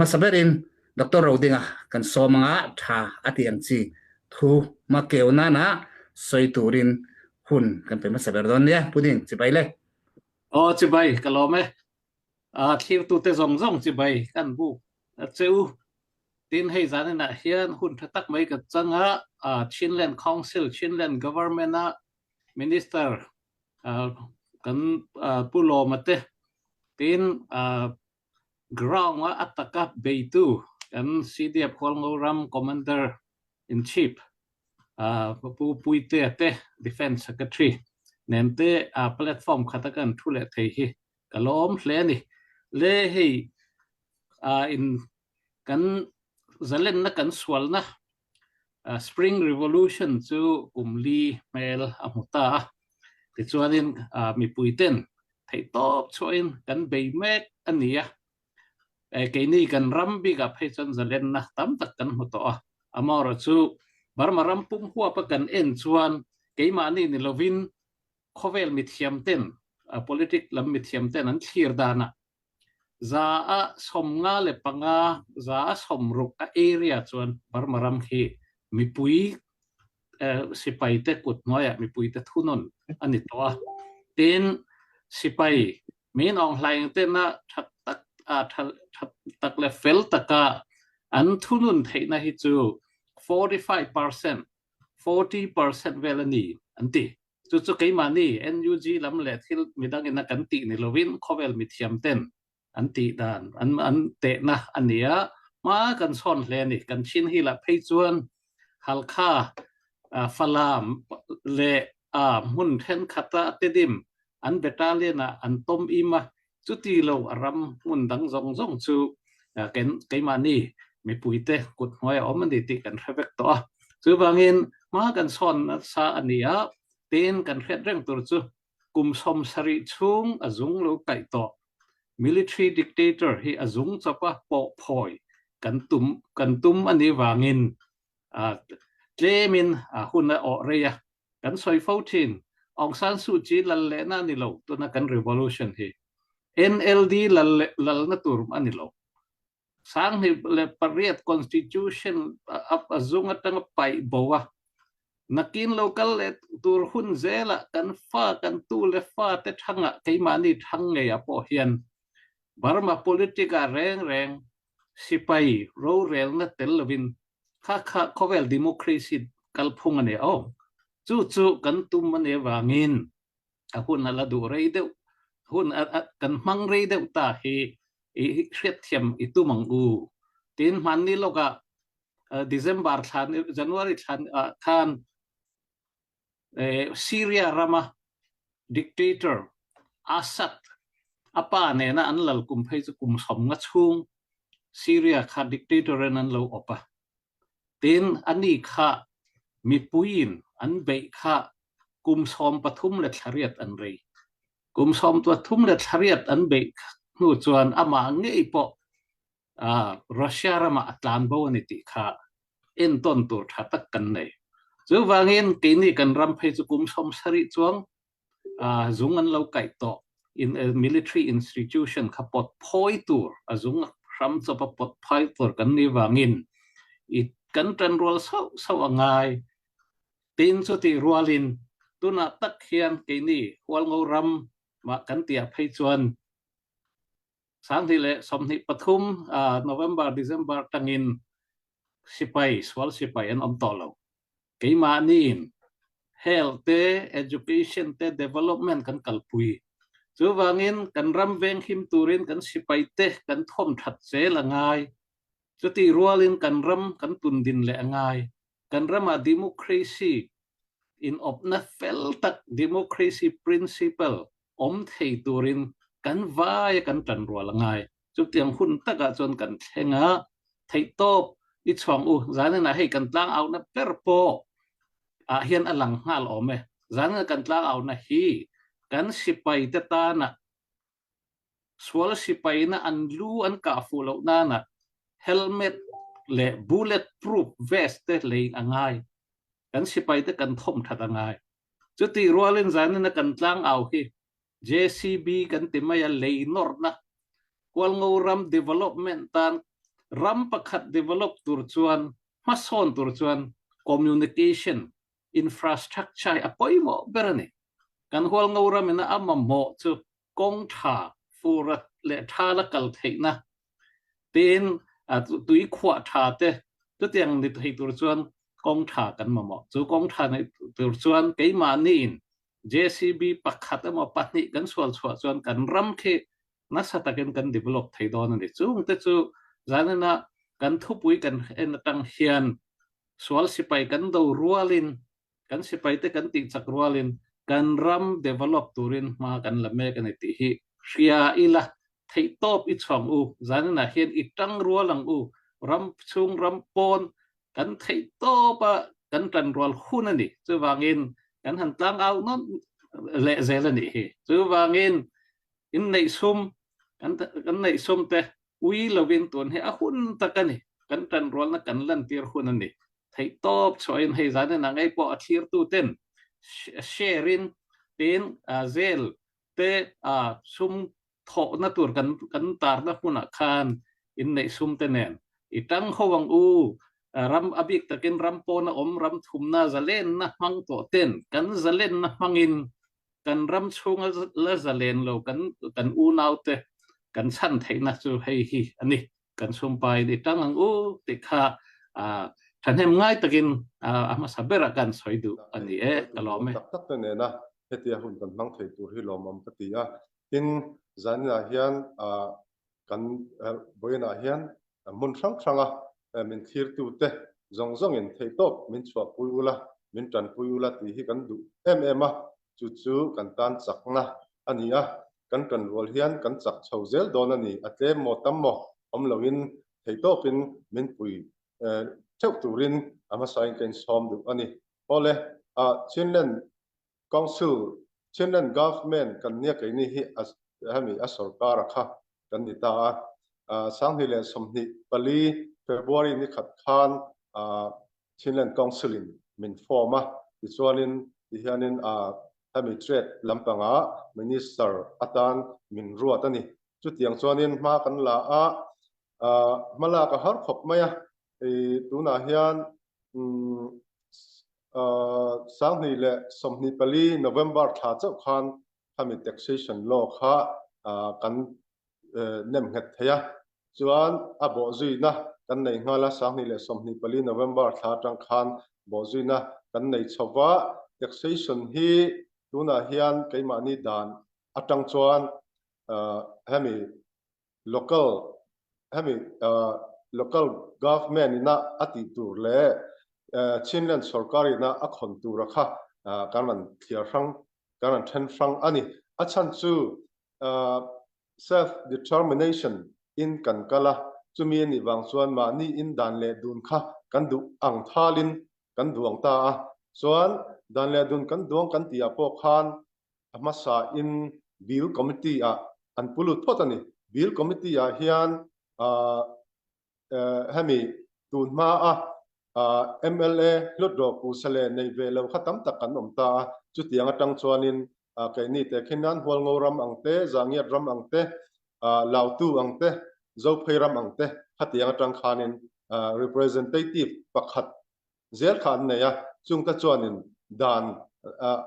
masaberin Dr. Rodinga kan somanga tha atiang chi thu makeuna na soiturin hun kan pe masaber don ya puding chibai le chibai kalome thiu tu te zong chi bai kan bu cheu tin hei zan na hian hun thatak mai ka changa Chinland Council Chinland Government na Minister kan pulo mate tin ground wa ataka beitu kan CDF Kolngoram Commander in Chief pu puite te Defense Secretary nemte platform khatakan thule thei hi kalom hle ni le hei in kan zalen na kan swal na Spring Revolution chu umli mel amuta ti chuanin mi puiten thei top choin kan bei mek ania ke ni kan rambi ga phechon zalen na tam tak kan hoto amor chu barmaram pum huwa pa kan en chuan keima ni ni lovin khovel mithiam ten politic lam mithiam ten an thir dana za a somnga le panga za a somruk a area chuan barmaram hi mipui sipai te kut noya mipui te thunon ani to ten sipai min ong hlaing te na that tak le fel taka an thunun theina hi chu 45% 40% velani anti chu keima ni NUG lam le thil midang ina kan ti ni lovin khovel mithiam ten anti dan an te na ania ma kan son hle ni kan chin hi la phei chuan halkha falam le mun then khata tedim an battalion an tom ima chuti lo aram mun dang zong chu ken keima ni mi puite kut hoi omani ti kan rebek to chu bangin ma kan son sa ania ten kan ret reng tur chu kum som sari chung azung lo kai to military dictator hi azung chapa po phoi kan tum ani wangin tlemin huna o reya kan soi fautin Aung San Suu Kyi lalle na ni lo to na kan revolution hi NLD lal na tur ani lo sang ni le pariat constitution azung atang pai bowa nakin local le tur hun zela kan fa kan tu le fa te thanga keima ni thang nge apo hian Burma politika reng sipai ro rel na telvin kha khovel democracy kalphung ane chu kan tum ane wangin hun ala du rei de hun kan mang rei de ta hi hret thiam itumang u tin man ni loka December than January than Syria rama dictator Assad apa ne na anlal kum phei chu kum som nga chung Syria kha dictator an lo opa tin ani kha mi puin an be kha kum som pathum le thariat an rei kum som pathum le thariat an be nu chuan ama ngei po Russia rama atlan bo ni ti kha en ton tur thatak kan nei chu wangin kini kan ram phei chu kum som sari chuang zung an lo kai to in a military institution khapot phoi tur azung ram chopa pot phai tur kan ni wangin it kan tran rol so angai tin chu ti rualin tuna tak hian kini Kolngoram ma kan tia phei chuan sang thi le somni pathum November December tangin sipai swal sipai an tolo keima nin health te education te development kan kalpui chu wangin kan ram veng him turin kan sipai te kan thom that che langai chu ti rualin kan ram kan tun din le angai kan rama democracy in opna fel tak democracy principle thei turin kan vai kan tan rual angai chu tiang hun taka chon kan thenga thei top i chong zan na hei kan tlang au na perpo hian alang ngal ome zan kan tlang au na hi kan sipai te ta na swal sipai na anlu an ka fulo na helmet le bulletproof vest te le angai kan sipai te kan thom that angai chu ti rualin zan na kan tlang au hi JCB kan timaya le nor na Kolngoram development tan รำประคัด develop ตัวจวนมาสอนตัวจวน communication infrastructure อภัยหมอเบรนี่กันหัวงาวรามินะอามาหมอจูกงทาฟูรัตเลทาละกัลเทนะเป็นตุยขวาทาเตตัวเตียงนิดให้ตัวจวนกงทากันมาหมอจูกงทาในตัวจวนเกี่ยมานี่ JCB ประคัดมาปัตนิกันส่วนจวนกันรำเคนัสตะกัน develop ไทยดอนนี่จูงแต่จูจานนะกันทุบวิกันตั้งเฮียนสวลสิไปกันดูรัวลินกันสิไปแต่กันติดจักรัวลินกันรำ develop ตัวรินมากันละเมกันติฮิเชียอีละไทยตบอีช่องอูจานนะเฮียนอีตั้งรัวหลังอูรำชุงรำปนกันไทยตบกันกันรัวหุ่นนี่จะวางเงินกันหันตั้งเอานั่นเละเซลนี่จะวางเงินอินในซุมกันในซุมแต่วิลวินตัวนี้หุ่นตะกันนี่กันกันรัวนักกันลันตีร์หุ่นนี่ไทยตบช่วยให้จานนะไงพออัดทีร์ตัวเต็มเชรินเป็นเซลเตซุมทอนัตัวกันตาร์นักหุ่นคานอินในซุมเตเนนอีตั้งเขาวังอูรำอบิกตะกินรำโปนะรำทุมนาจะเล่นนะมังตัวเต้นกันจะเล่นนะมังอินกันรำชงละจะเล่นเรากันอูนาวเตกันสั้นไทยนะจูให้ฮีอันนี้กันซุมไปอีตั้งอังอูติค่าฉันเห็นง่ายตะกินมาสับเบระกันสวยดูอันนี้ตลอดไหมตักเนี่ยนะเฮียหุ่นกันมังไทยตัวที่เรามั่งปฏิยาอินจันนาเฮียนกันบอยนาเฮียนมุนช่างมินทีร์ตัวเตะจงอินไทยตบมินชัวปุยละมินจันปุยละที่กันดูจู่กันตันจักนะอันนี้กันวอลเฮียนกันจักชาวเซลโดนอันนี้อัตเลมตั้มโมเราอินไทยตบเป็นมินปุยเจ้าตัวรินมาใส่กันซ้อมดูอันนี้พอเลยเช่นนั้นกองสูเช่นนั้น government กันเนี่ยกันนี่ให้มีอัศวการะค่ะกันนี่ตาสังหิเลสมนิปลีเฟบรุรีนี่ขัดขานเช่นนั้นกองสูลินมินฟอร์มาที่ส่วนที่เห็นให้มีเทรดลำปังมินิสเตอร์อาจารย์มินรัวตันนี่จุดอย่างส่วนนี้มากันละมาลากระหักขบไหมตัวน่าเฮียนสังหิเลสมนิปลีโนเวมเบอร์ถ้าเจ้าคันให้มี taxation law ค่ะกันเนมเฮตเฮียส่วนบ่จุยนะกันในงานละสังหิเลสมนิปลีโนเวมเบอร์ถ้าจังคันบ่จุยนะกันในชาวtaxation ฮีตัวน่าเฮียนไกมานี่ดานจังส่วนให้มี local ให้มีlocal government นี่นะอติตัวเล่ชินเลนสรการีนะอักขนตัวรักค่ะการมันเทียร์ฟังการมันเทนฟังอันนี้ฉันจูself determination in กันกะละจูมีนี่บางส่วนมานี่อินดันเลดุนค่ะกันดูอังทาลินกันดวงตาส่วนดันเลดุนกันดวงกันตีอาพวกขันมาสาอินบิลคอมมิตี้อันปุลุทอตันนี่บิลคอมมิตี้เฮียนให้มีตุนมาMLA ลดดอกปูเสลในเวลาขัดตั้มตะกันอมตาจุดอย่างตั้งชวนินแค่นี้แต่แค่นั้นหัวงรำอังเตจางเงียรำอังเตลาวตูอังเตเจ้าเพยรำอังเตขัดอย่างตั้งขานินrepresentative ปักขัดเจ้าขันเนี่ยจุงตะชวนินดาน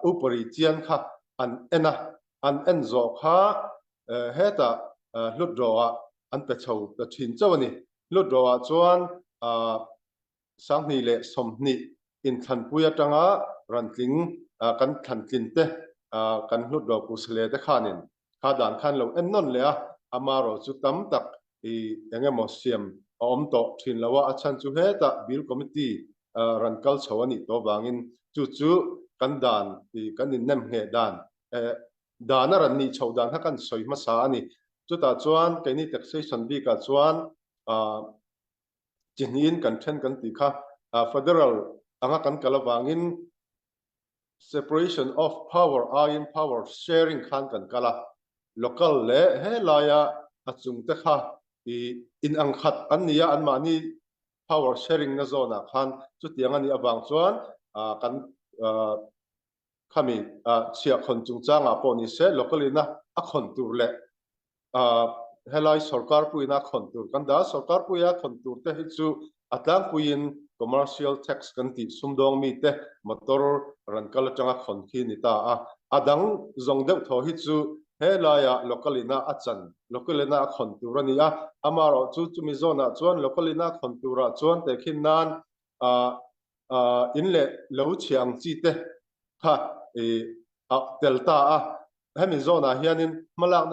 อุปริเจียนค่ะอันเอ็นโจค่ะเฮตาลดดอกอันเป็ดเฉาเป็ดชินเจ้านี่ลดดอกชวนสังหิเลสมนิอินทันปุยจังรันติงกันทันตินเตกันลุดดอกกุศลเตขานินข้าด่านขันเราเอ็นนนเลยอามาเราจุดตั้มตักยังไงมอเสียมอมโตทินละว่าฉันจุเหตุบิลคอมมิตี้รันกัลชาวนิตัวบางอินจู่กันด่านกันนินเนมเหด่านด่านรันนี่ชาวด่านถ้ากันสวยมาสานี่จุดตาจวนกันนี่ taxation บีกับจวนจินินกันเช่นกันตีค่ะfederal อังกันกะละวางิน separation of power in power sharing ขันกันกะละ local เล่เฮลายาจุงเตค่ะอินอังขัดอันนี้อันมานี่ power sharing นะโซนะขันจุดอย่างอันนี้บางส่วนกันขมิเชียคนจุงจ้างปอนิเซ local นะคนตัวเล่ helai sarkar puina khontur kan da sarkar puya khontur te hi chu atlang puin commercial tax kan ti sumdong mi te motor ran kala changa khon khi ni ta adang zong deuh tho hi chu helaya localina achan localina khontur ania amaro chu chumi zona chuan localina khontura chuan te khin nan inle lo chiang chi te kha delta hemi zona hianin malak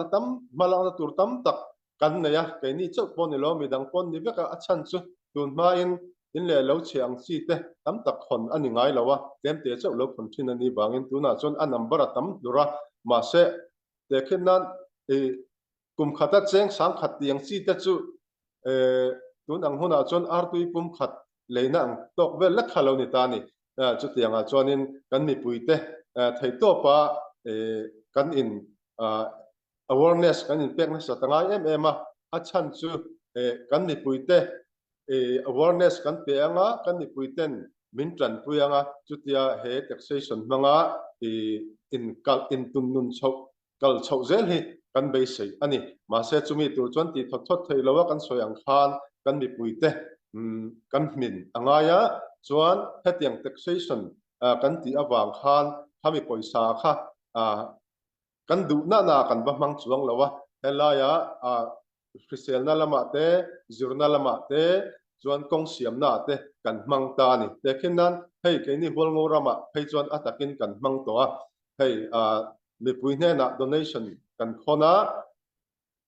na tur tam tak kan neya kaini chau pon ni lo mi dang pon ni beka achan chu tun ma in le lo chiang chi te tam tak khon ani ngai lawa tem te chau lo khon thin ani bangin tuna chon a number tam dura ma se te khinan kum khata cheng sang khat tiang chi te chu tun ang huna chon artui pum khat leina ang tok vel la khalo ni ta ni chu tianga chonin kan mi puite thei to pa kan in awareness kan in pek na sa tangai em achan chu kan ni puite awareness kan pe anga kan ni puiten min tran puanga chutia he taxation manga in tunnun chok kal chok zel hi kan be sei ani ma se chumi tu chon ti thot thei lawa kan soyang khan kan ni puite kan min angaya chuan hetiang taxation kan ti awang khan khami poisa kha kan du na kan ba mang chuang lawa helaya official na lama te journal lama te chuan kong siam na te kan mang ta ni te khinan hei ke ni hol ngorama hei chuan atakin kan mang to hei mi pui hne na donation kan khona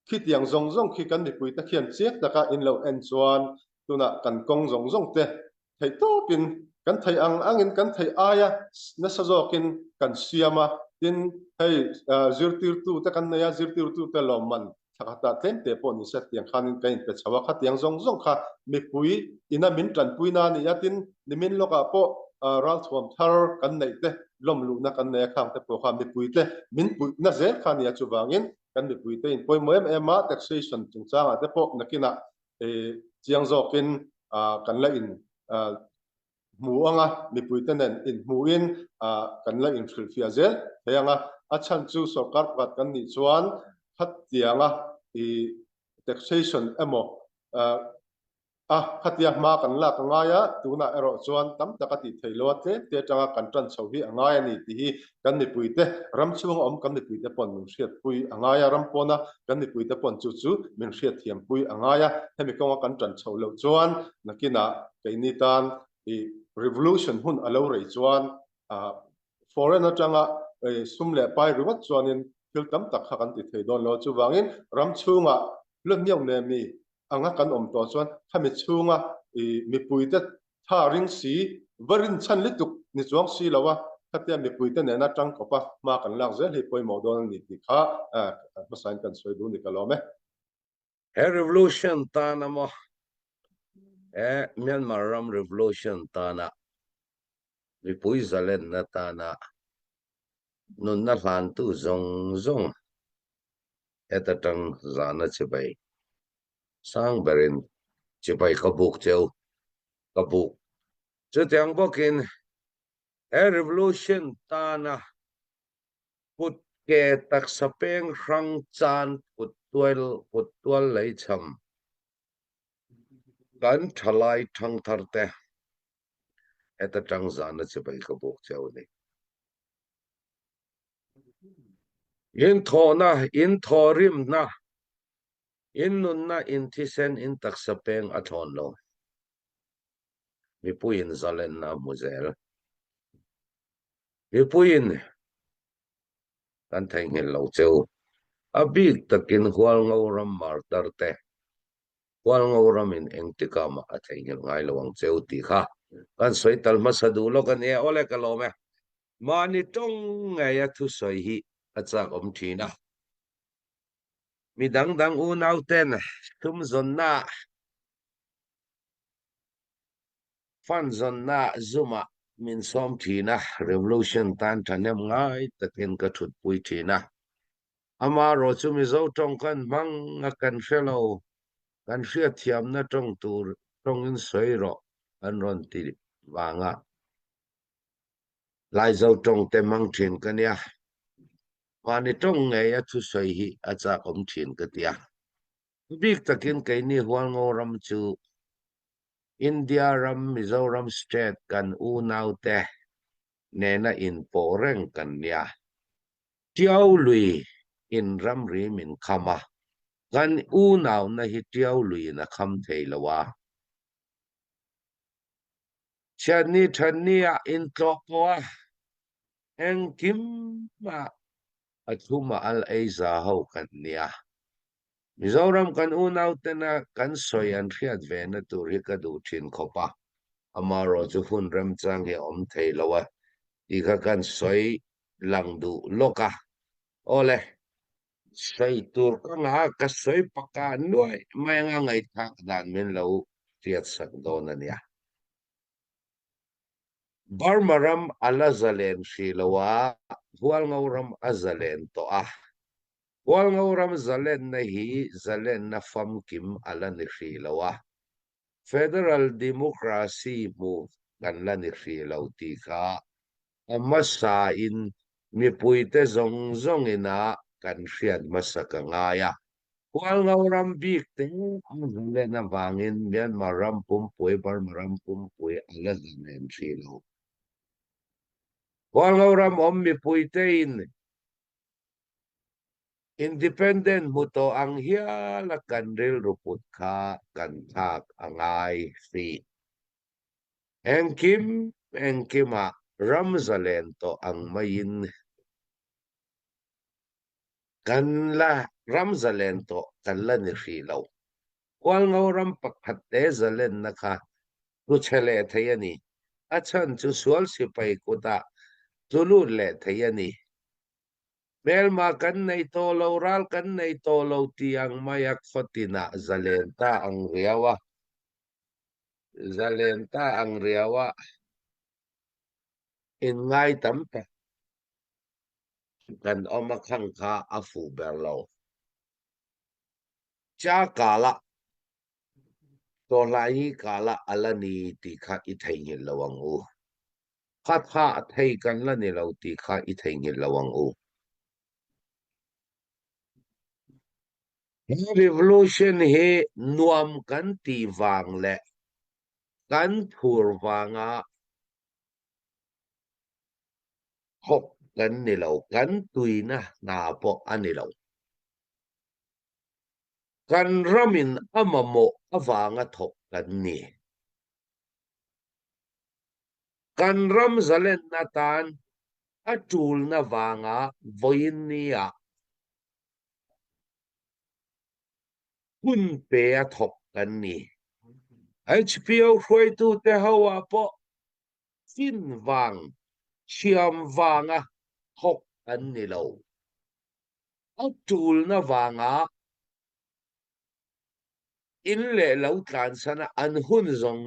khitiang zong zong khi kan mi pui ta khian chiak taka in lo en chuan tuna kan kong zong zong te thei to pin kan thei angin kan thei aya na sa zokin kan siama tin hei zirtir tu ta kan naya zirtir tu ta loman thakata tem te pon ni set tiang khanin kain pe chawa kha tiang zong zong kha mi pui ina min tran pui na ni yatin nimin loka po ral thom thar kan nei te lom lu na kan nei khang te po kha mi pui te min pui na zel kha ni chu wangin kan mi pui te in poi moem ema taxation chungchanga te po nakina chiang zokin kan la in muanga mi pui te nen in muin kan la in thil fia zel heanga achan chu sarkar pat kan ni chuan khat tianga taxation emo khatia ma kan la ka ngaya tuna ero chuan tam takati theilo te tanga kan tran chho hi angaya ni ti hi kan ni puite ram chung om kan ni puite pon min hriat pui angaya ram pona kan ni puite pon chu min hriat thiam pui angaya hemi konga kan tran chho lo chuan nakina keini tan revolution hun alo rei chuan foreigner tanga sumle pai ruwat chuanin thil tam tak kha kan ti thei don lo chu wangin ram chunga lon nyong ne mi anga kan om to chuan khami chunga mi puite tha ring si varin chan lituk ni chuang si lawa khatia mi puite ne na tang kopa ma kan lak zel hi poi modon ni ti kha masain kan soi du ni kalome revolution ta na mo Myanmar ram revolution ta na mi pui zalen na ta na nun na hlan tu zong eta tang zana chibai sang berin chibai kabuk cheu kabuk chutiang bokin revolution ta na put ke tak sapeng rang chan put tual lai cham kan thalai thang tharte eta tang zana chibai kabuk cheu ni in thona in thorim na in nun na in thisen in taksapeng athon lo mi puin zalen na muzel mi puin kan thai ngel lo cheu abik takin hwal ngoram mar tarte hwal ngoram in engtikama athai ngel ngai lawang cheu ti kha kan soital masadu lo kan e ole kalome mani tong ngaya thu soi hi achak om thina mi dang u nau ten tum zonna fan zonna zuma min som thina revolution tan thanem ngai takin ka thut pui thina ama ro chu mi zo tong kan mang kan fellow kan hria thiam na tong tur tong in soi ro an ron ti wanga lai zo tong te mang thin kan ya mani tong nge ya thu soi hi acha om thin ka tia big takin kay ni hual ngoram chu India ram Mizoram state kan unaw te nena in poreng kan nia tiaw lui in ram ri min khama kan unaw na hi tiaw lui na kham theilawa chani thania in tlopoa eng kim ma athuma al aiza ho kan nia Mizoram kan unaw te na kan soyan riat ve na turi ka du thin khopa amaro chu hun ram chang he om theilawa ika kan soi lang du loka ole soi tur ka nga ka soi paka nuai mai nga ngai thak dan min lo tiat sak don ania barmaram ala zalen shilawa hual ngauram azalen to hual ngauram zalen na hi zalen na fam kim ala ni shilawa federal democracy mu kan la ni shilaw ti ka amasa in mi puite zong ina kan riat masaka ngaya hual ngauram bik te le na wangin mian maram pumpui bar maram pumpui ala zanen silo hual ngauram om mi puite in independent muto ang hiala kan ril ruput ka kan thak angai fi engkima ramzalen to ang mayin kanla ramzalen to kanla ni filaw kwal ngauram pakhatte zalen naka ruchele thayani achan chu sual sipai kuta tulu le thayani melma kan nei to loral kan nei to lo tiang mayak fatina zalenta ang riawa in ngai tamta kan omakhang kha afu berlo cha kala to lai kala alani ti kha I theingil lawang u kha thei kan la ni lo ti kha I theingil lawang u revolution he nuam kan ti wang le kan phur wanga hok kan ni lo kan tuina na po anilo kan ramin amamo awanga thok kan ni kan ram zalen natan atul na wanga voin nia hun pe a thok kan ni HPO khoi tu te hawa po fin wang chiam wanga thok kan ni lo atul na wanga in le lo tlan sana an hun zong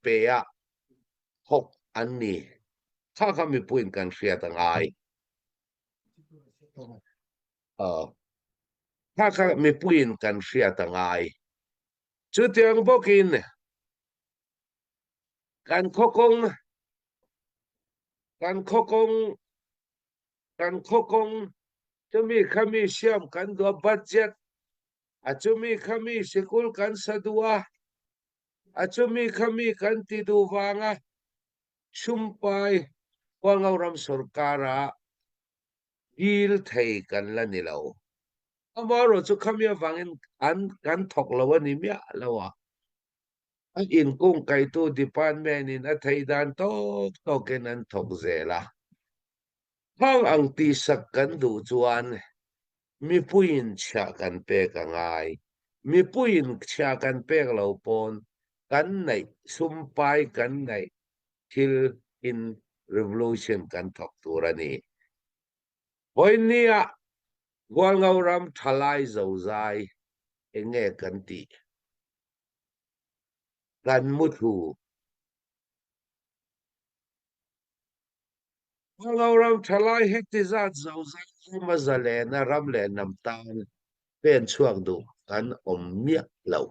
pe a thok an ni kha mi puin kan riat angai kha mi puin kan riat angai chu tiang bokin kan khokong chumi khami siam kan do budget achumi khami sikul kan sadua achumi khami kan tidu wanga sumpai wangauram sarkara il thei kan la ni lo amaro chu khamia wangin kan thok lawa ni mia lawa in kung kai tu department in a thei dan to ken an thok zela hang ang ti sak kan du chuan mi puin cha kan pe ka ngai mi puin cha kan pe lo pon kan nei sumpai kan nei till in revolution kan thok turani hoinia gwalngauram thalai zozai enge kan ti kan muthu gwalngauram thalai hektizat zozai mazale na ramle namtan pen chuak du kan ommia lo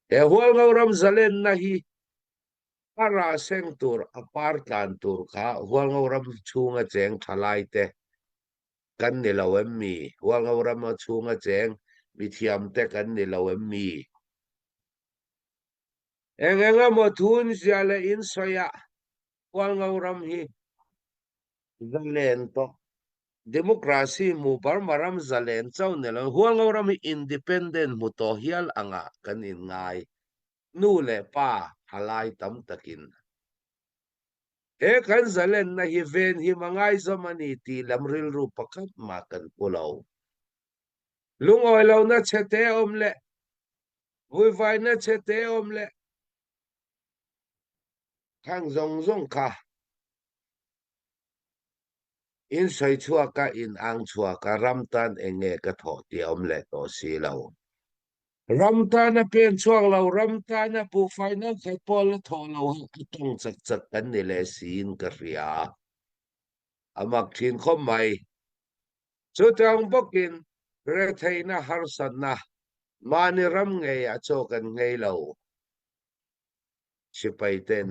gwalngauram zalen na hi para seng tur apar kan tur kha gwalngauram chunga cheng thalai te kan ni lo mi gwalngauram chunga cheng มีเทียมแต่กันนี่เรามีenganga mo thun siale in soya wal ngauram hi zalen to demokrasi mu maram zalen chaw ne lo hual ngauram hi independent mu to hial anga kanin ngai nu le pa halai tam takin e kan zalen na hi ven hi mangai zamani ti lamril ru pakat ma kan pulo lungoi lo na chete omle vui vai na chete omle khang zong kha in sai chua ka in ang chua ka ramtan enge ka tho ti omle to si lo ramtan na pen chuang lo ramtan na pu final khai pol tho lo tong chak kan ni le sin ka ria amak thin khom mai chu tang bokin re thaina har san na mani ram nge a cho kan ngei lo sipai ten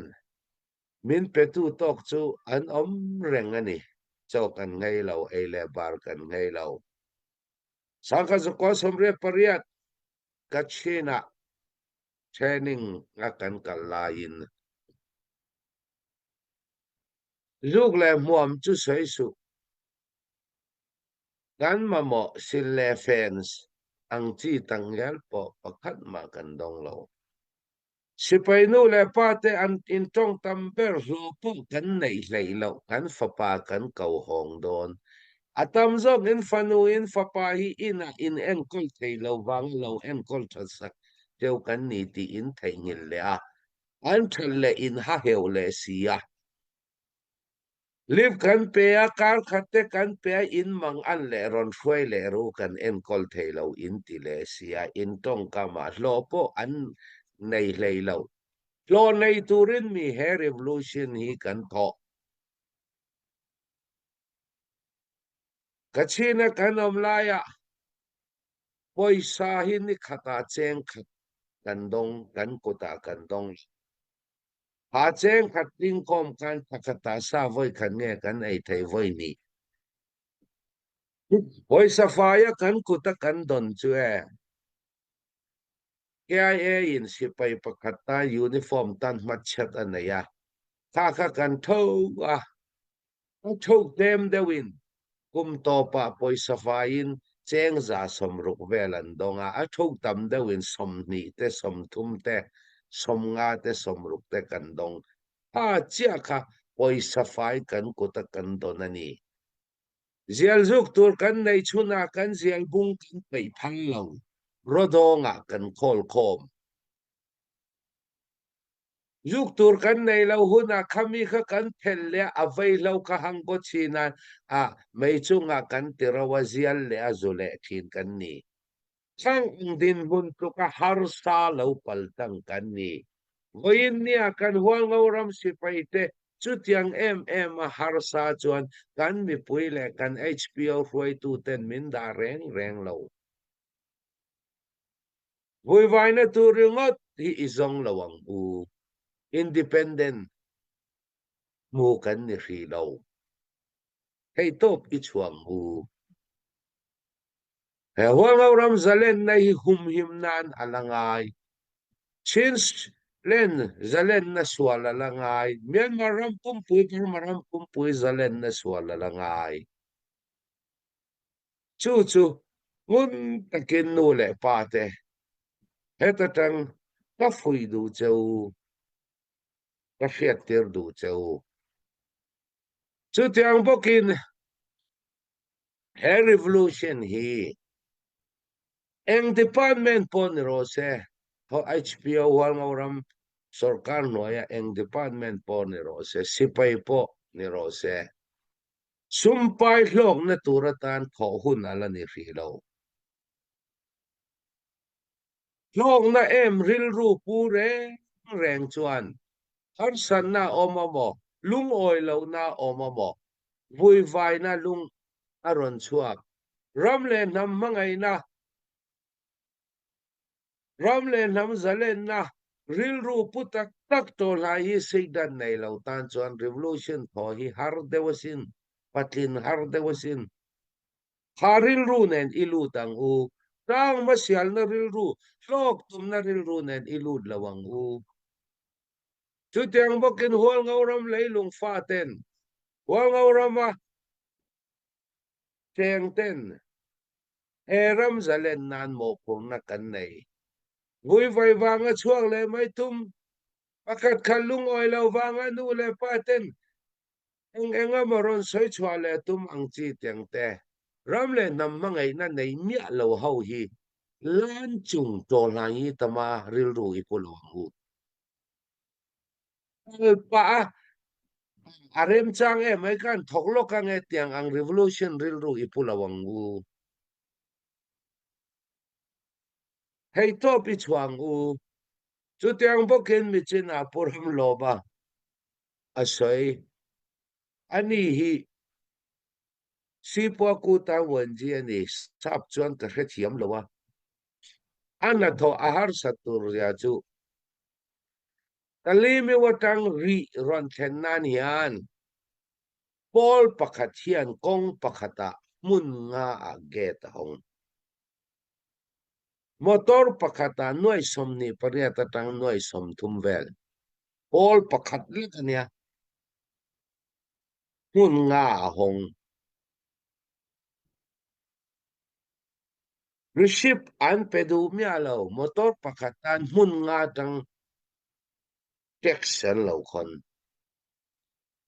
min petu tok chu an om reng ani cho kan ngei lo e le bar kan ngei lo sangka ko somre pariat kachina training akan kalain zuk le muam chu sei su kan mamo sille fans ang chi tangyal po pakhat ma kan dong lo sipai nu le pate an in tong tamber lo po kan nei lei lo kan fapa kan kau hong don atam zong in fanu in fapa hi ina in enkol thei lo wang lo enkol thasak teu kan ni ti in thei ngil le a an thale in ha heu le sia live kan pe a kar khatte kan pe in mang an le ron khoi le ru kan enkol thei lo in ti le sia in tong ka ma lo po an nei lei lo lo nei turin mi he revolution hi kan tho kachina kanom laya poisa hi ni khata cheng khat kan dong kan kota kan dong ha cheng khat ting kom kan khata sa voi kan nge kan ei thei voi ni poisa faya kan kota kan don chu e KIA in sipai pakhata uniform tan mat chat anaya kha kan tho a tho dem de win kum to pa poisa fain cheng za somruk velan donga a thok tam de win somni te somthum te somnga te somruk te kan dong a chia kha poisa fai kan ko ta kan donani zial zuk tur kan nei chuna kan zial bung kan pei phang lo rodonga kan khol khom zuk tur kan nei lo huna khami kha kan thel le avei lo ka hang ko china a mei chunga kan tirawa zial le azule thin kan ni sang din bun tu ka har sa lo paltang kan ni voin nia kan hual ngoram sipaite chutiang a har sa chuan kan mi puile kan HPO roi tu ten min da reng lo voi vai na tu ringot hi izong lawang u independent mu kan ni ri lo hei top I chuang u he hual ngoram zalen na hi hum him nan alangai chins len zalen na swala langai Myanmar ram pumpui maram pumpui zalen na swala langai chu ngun takin nu le pate hetatang ka fui du cheu ka fiat ter du cheu chu tiang bokin he revolution hi eng department pon rose ho HPO wal ngoram sarkar noya eng department po ni rose sipai po ni rose sumpai hlok na turatan kho hun ala ni rilo hlok na ril ru pure reng chuan har san na omamo lung oi lo na omamo vui vai na lung aron chuak ramle nam mangai na ramle nam zalen na ril ru putak tak to lai sigdan nei lo tan chuan revolution tho hi har dewasin patlin har dewasin haril ru nen ilu tang u Tang masyal na rilru, lok tum na rilru nen ilud lawang u. Chutiang bokin hual ngauram leilung faten. Hual ngaurama teng ten. Eram zalen nan mo pong na kanay. Gui vai vanga chuang le may tum. Pakat kalung oilaw vanga nu le paten. Enga maron soy chua le tum ang chi tiang te. Ram le nam mangay na nay miya law hau hi. Lan chung to langi tama rilru ipulawang u. Pa arem chang may kan thoklok ang tiang ang revolution rilru ipulawang u. Hey to pichwang u. Chutiang bokin michin apuram loba. Asoy. Ani hi. Sipo kuta wanji ani sap chuan kahetiam lawa. Ana to ahar satur yaju. Kalimi watang ron kenan yan. Paul pakatian kong pakata mun nga aget hong. Motor pakata nuay somni pariatatang nuay som tumvel. Paul pakatli kanya. Mun nga hong. Riship an pedu mialaw. Motor pakatan mun nga tang teksen law kon.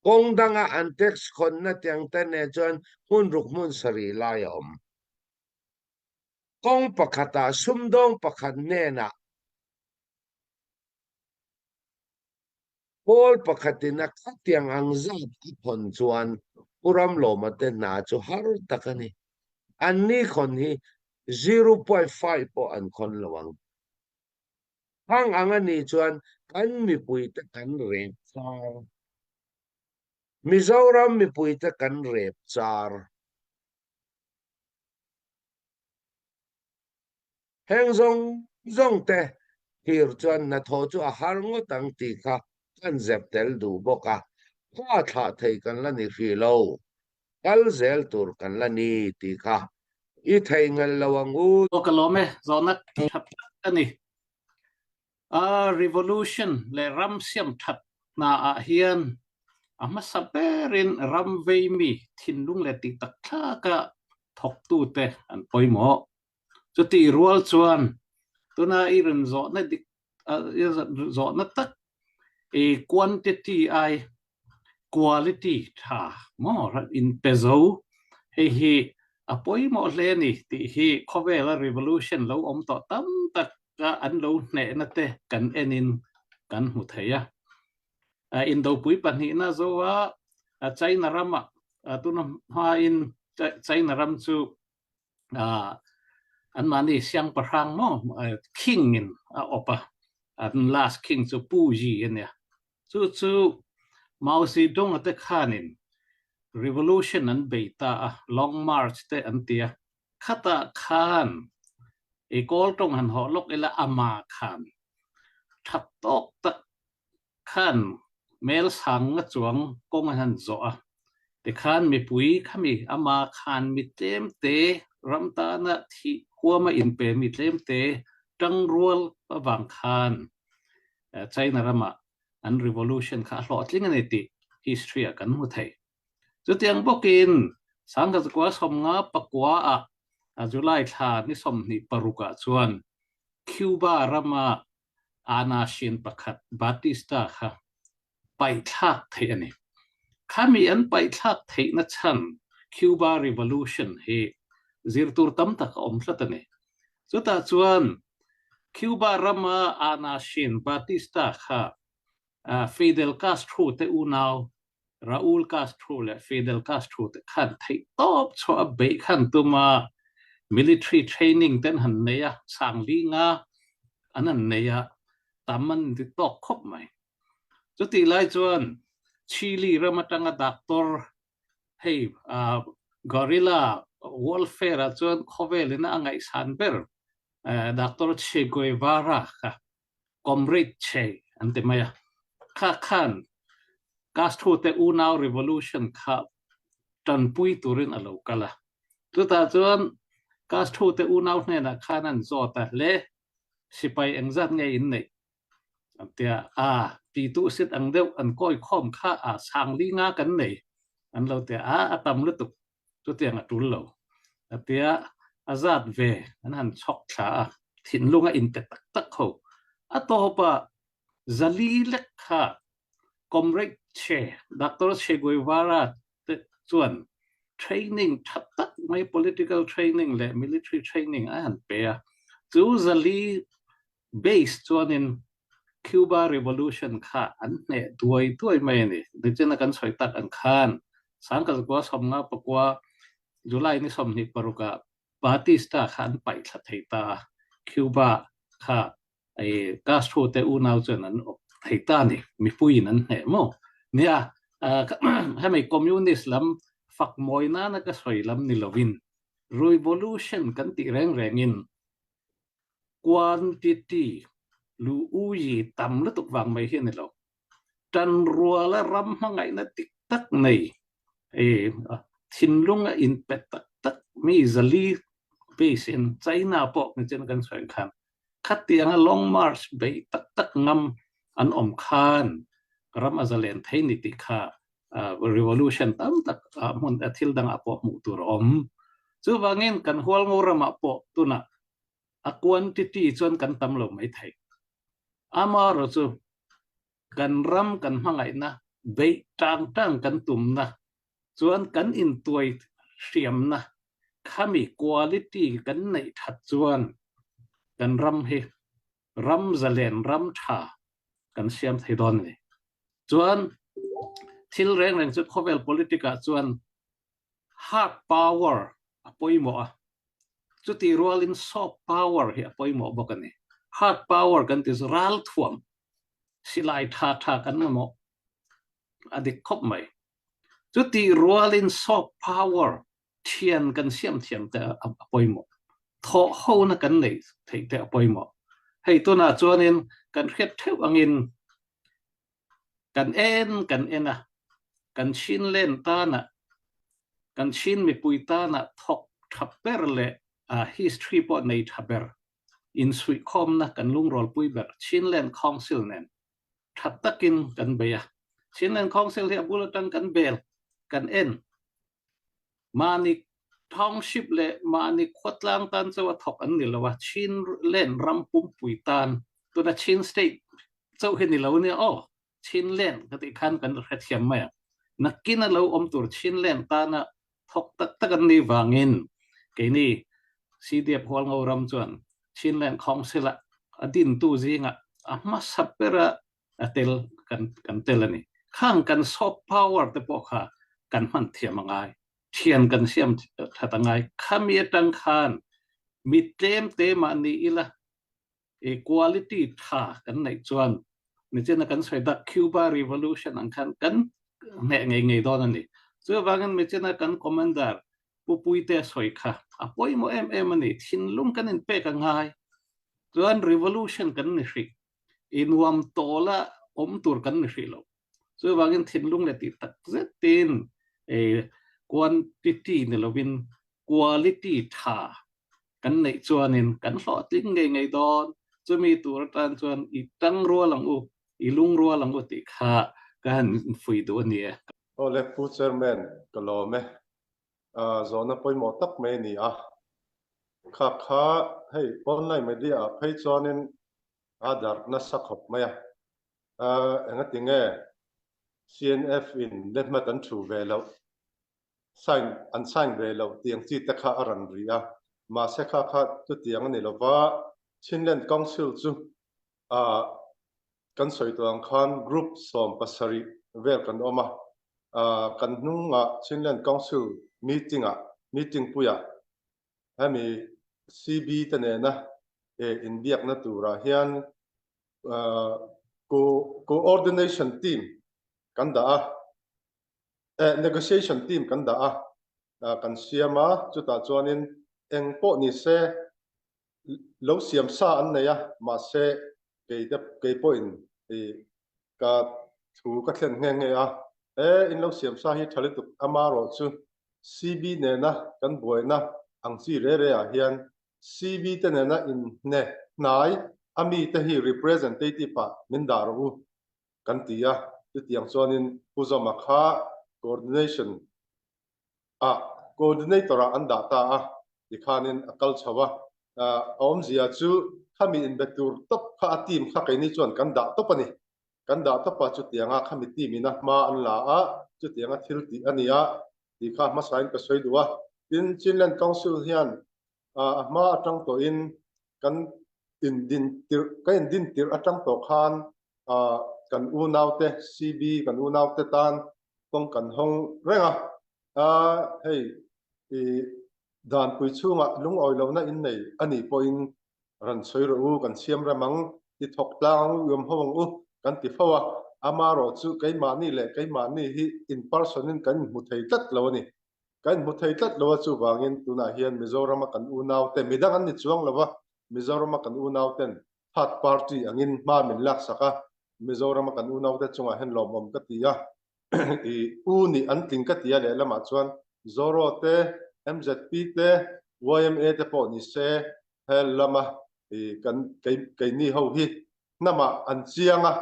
Kung da nga ang text kon na tiyang tanedyon, hunruk mun sarilayom. Kung pakata sumdong pakatnena. Paul pakatina katyang ang zat ipon juan, uram lomaten na jo harul takani. Ani kon hi 0.5 po an kon lawang. Hang angan ni juan, kan mipuita kan repsar. Mizoram mipuita kan repsar. Heng zong te, hir juan na tojo ahar ngotang tika, kan zeptel du boka. Ka tha thay kan lani filaw. Kal zel tur kan lani tika. Itay ngal lawang u. Kalome zonat ani revolution le ram siam that na hian amasaperin ram veimi thinlung le ti takla ka thok tu te an poimo chuti rual chuan tuna irin zo na dik zo na tak e quantity ai quality tha mo in pezo he apoi mo le ni ti hi khovela revolution lo om to tam tak ka an lo ne na te kan enin kan hu theya in do pui pan hi na zo wa China rama tuna ha in China ram chu an mani siang parang mo king in opa an last king chu pu ji in ya chu Mao Zedong at khanin revolution an beita long march te antia khata khan e kol tong han ho lok ela ama khan that tok tak khan mel sang nga chuang kong han zo te khan mi pui khami ama khan mi tem te ramta na thi huama in pe mi tlem te tang rual awang khan China rama an revolution kha lo tling ani ti history kan mu thai chutiang bokin sangha kwa somnga pakwa a July tha ni som ni paruka chuan Cuba rama ana shin pakhat Batista kha pai thak thei ani khami an pai thak thei na chan Cuba revolution he zirtur tam tak om hlatani chuta chuan Cuba rama ana shin Batista kha Fidel Castro te unaw Raul Castro le Fidel Castro te khan thei top cho a be khan tuma military training ten han neya sangli nga anan neya taman ti tok khop mai chuti lai chuan Chile ramatanga doctor hey guerrilla warfare chuan khovelina angai sanber Dr. Che Guevara comrade Che antemaya khan Castro te unaw revolution kha tan pui turin alo kala tuta chuan ka thu te u nau ne na khanan zo ta le sipai engzat nge in nei tia pi tu sit ang deuh an koi khom kha sang li nga kan nei an lo te atam lu tuk tu tiang atul lo tia azat ve an han chok tha thin lunga in te tak tak kho atopa zali lekha comrade che Dr. Che Guevara te chuan training that tak mai political training le military training an pe chu zali base chuan in Cuba Revolution kha an ne tuai mai ni dichen kan soi tak an khan sang ka kwa somnga pakwa July ni somni paruka Batista khan pai tha theita Cuba kha ai Castro te u nau chen an theita ni mi pui nan he mo nia ha mai communist lam fak moina na ka soi lam ni lovin revolution kan ti reng in quantity lu uyi tam lu tuk wang mai hian lo tan rua la ram hangai na tik tak nei thin lunga in pet tak mi zali base in China po ni chen kan soi khan khatianga long march be tak ngam an khan ram azalen theini ti kha revolution tam tak mun athil dang apo mu tur chu wangin kan hual ngorama po tuna a quantity chon kan tam lo mai thai amaro chu kan ram kan hangai na be tang kan tum na chuan kan in tuai hriam na khami quality kan nei that chuan kan ram he ram zalen ram tha kan siam thei don ni chuan thil reng chu khovel politica chuan hard power apoimo chu ti role in soft power he apoimo bokani hard power kan tis ral thuam silai tha kan mo adik khop mai chu ti role in soft power thian kan siam thiam te apoimo tho ho na kan nei thei te apoimo hei to na chuanin kan khet theu angin kan ena kan chin len ta na kan chin mi pui ta na thok thaper le history po nei thaber in sui khom na kan lung rol pui ber Chinland Council nen thatakin kan beya Chinland Council he bulatan kan bel kan en mani township le mani khotlang tan chawa thok an ni lawa Chinland rampum pui tan to the Chin state chau he ni lo ni Chinland ka ti khan kan khathiam ma nakin lo tur Chinland ta na thok tak an ni wangin ke ni CDF hol ngoram chuan Chinland Council adin tu zinga ama sapera atel kan telani khang kan soft power te pokha kan man thiamangai thian kan siam thatangai khamia tang khan mitlem te mani ila equality tha kan nei chuan ni chen kan soida Cuba Revolution ang khan kan nge don ani chu wangan mi chen kan commander pupui te soi kha apoi mo ani thin lung kan in pe ka ngai chuan revolution kan ni hri inwam tola tur kan ni hri lo chu wangin thin lung le ti tak zetin quantity ni lovin quality tha kan nei chuanin kan hlot ling nge don chu mi tur tan chuan I tang ro lang I lung ro lang ti kha kan fui do ni le pu chairman kalome zona poi mo tak me ni kha hey online media phei chonin adar na sakhop maya engatinge CNF in letma tan thu velo sign velo tiang chi ta kha aran ria ma se kha tu tiang ni lova Chinland Council chu kan soi to ang khan group som pasari vel kan oma kan nunga Chinland Council meeting puya hami CB tane na indiak na tura hian coordination team kan da negotiation team kan da kan siama chuta chuanin engpo ni se lo siam sa an neya ma se ke point ka thu ka thlen nge in lo siam sa hi thalituk amaro chu CB ne na kan boina ang si re a hian CB te na in ne nai ami te hi representative pa min daru kan tia ti tiang chuanin puzama kha coordination coordinator an data dikhanin akal chawa om zia chu khami in betur top kha team kha kai ni chuan kan da to pani kan da to pa chu tianga khami team ina ma an la chu tianga thil ti ania ti kha ma sain ka soi duwa in Chinland Council hian ma atang to in kan in din tir atang to khan kan u naute CB kan u naute tan kong kan hong renga hey dan pui chunga lung oi lo na in nei ani point ran soi ro kan siam ramang ti thok tlang yom hong kan ti fawa amaro chu kai mani le kai mani hi in person in kan mu thei tat lo ni kan mu thei tat lo chu wangin tuna hian Mizoram kan u naute midang an ni chuang lawa Mizoram kan u nauten third party angin ma min lak saka Mizoram kan u naute chunga hen lomom ka tia u ni an tling ka tia le lama chuan Zoro te MZP te YMA te po ni se hel lama kan kai ni ho hi nama an chianga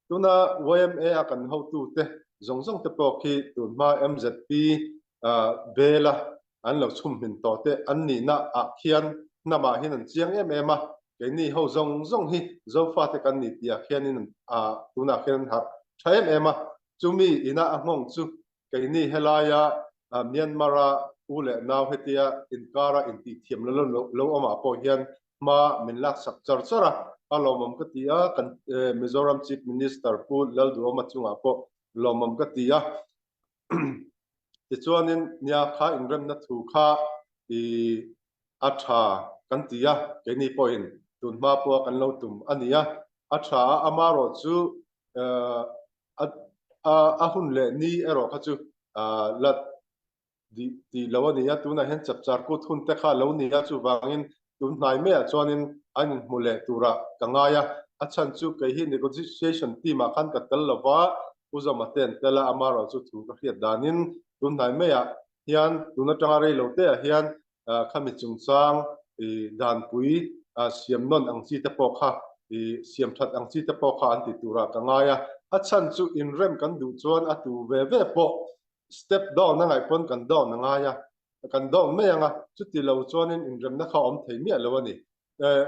tuna YMA kan ho tu te zong te po khi tunma MZP bela an lo chum min to te an ni na khian nama hin an chiang em kai ni ho zong hi zo fa te kan ni tia khian in tuna khian ha thaim em chumi ina angong chu kai ni helaya Myanmar ule naw hetia inkara inti thiam lo ama po hian ma min lak sak chara alomam ka tia kan Mizoram Chief Minister pu laldu ama chunga po lomam ka tia ti chuanin nya kha inrem na thu kha atha kan tia ke ni point tun ma po kan lo tum ania atha amaro chu ahun le ni ero kha chu lat di lawani tuna hen chapchar ko thun te kha lo ni chu wangin tun nai me chuanin an mule tura kangaya achan chu kai hi negotiation team a khan ka tal lawa uzama ten tela amaro chu thu ka hiat danin tun nai me hian tuna tanga rei lo te hian khami chungchang dan pui siam non ang chi te po kha siam that ang chi te po kha an ti tura kangaya achan chu in rem kan du chuan atu ve po step down na ngai pon kan down na ngaya kan down me anga chuti lo chuanin in rem na kha om thei mi lo ani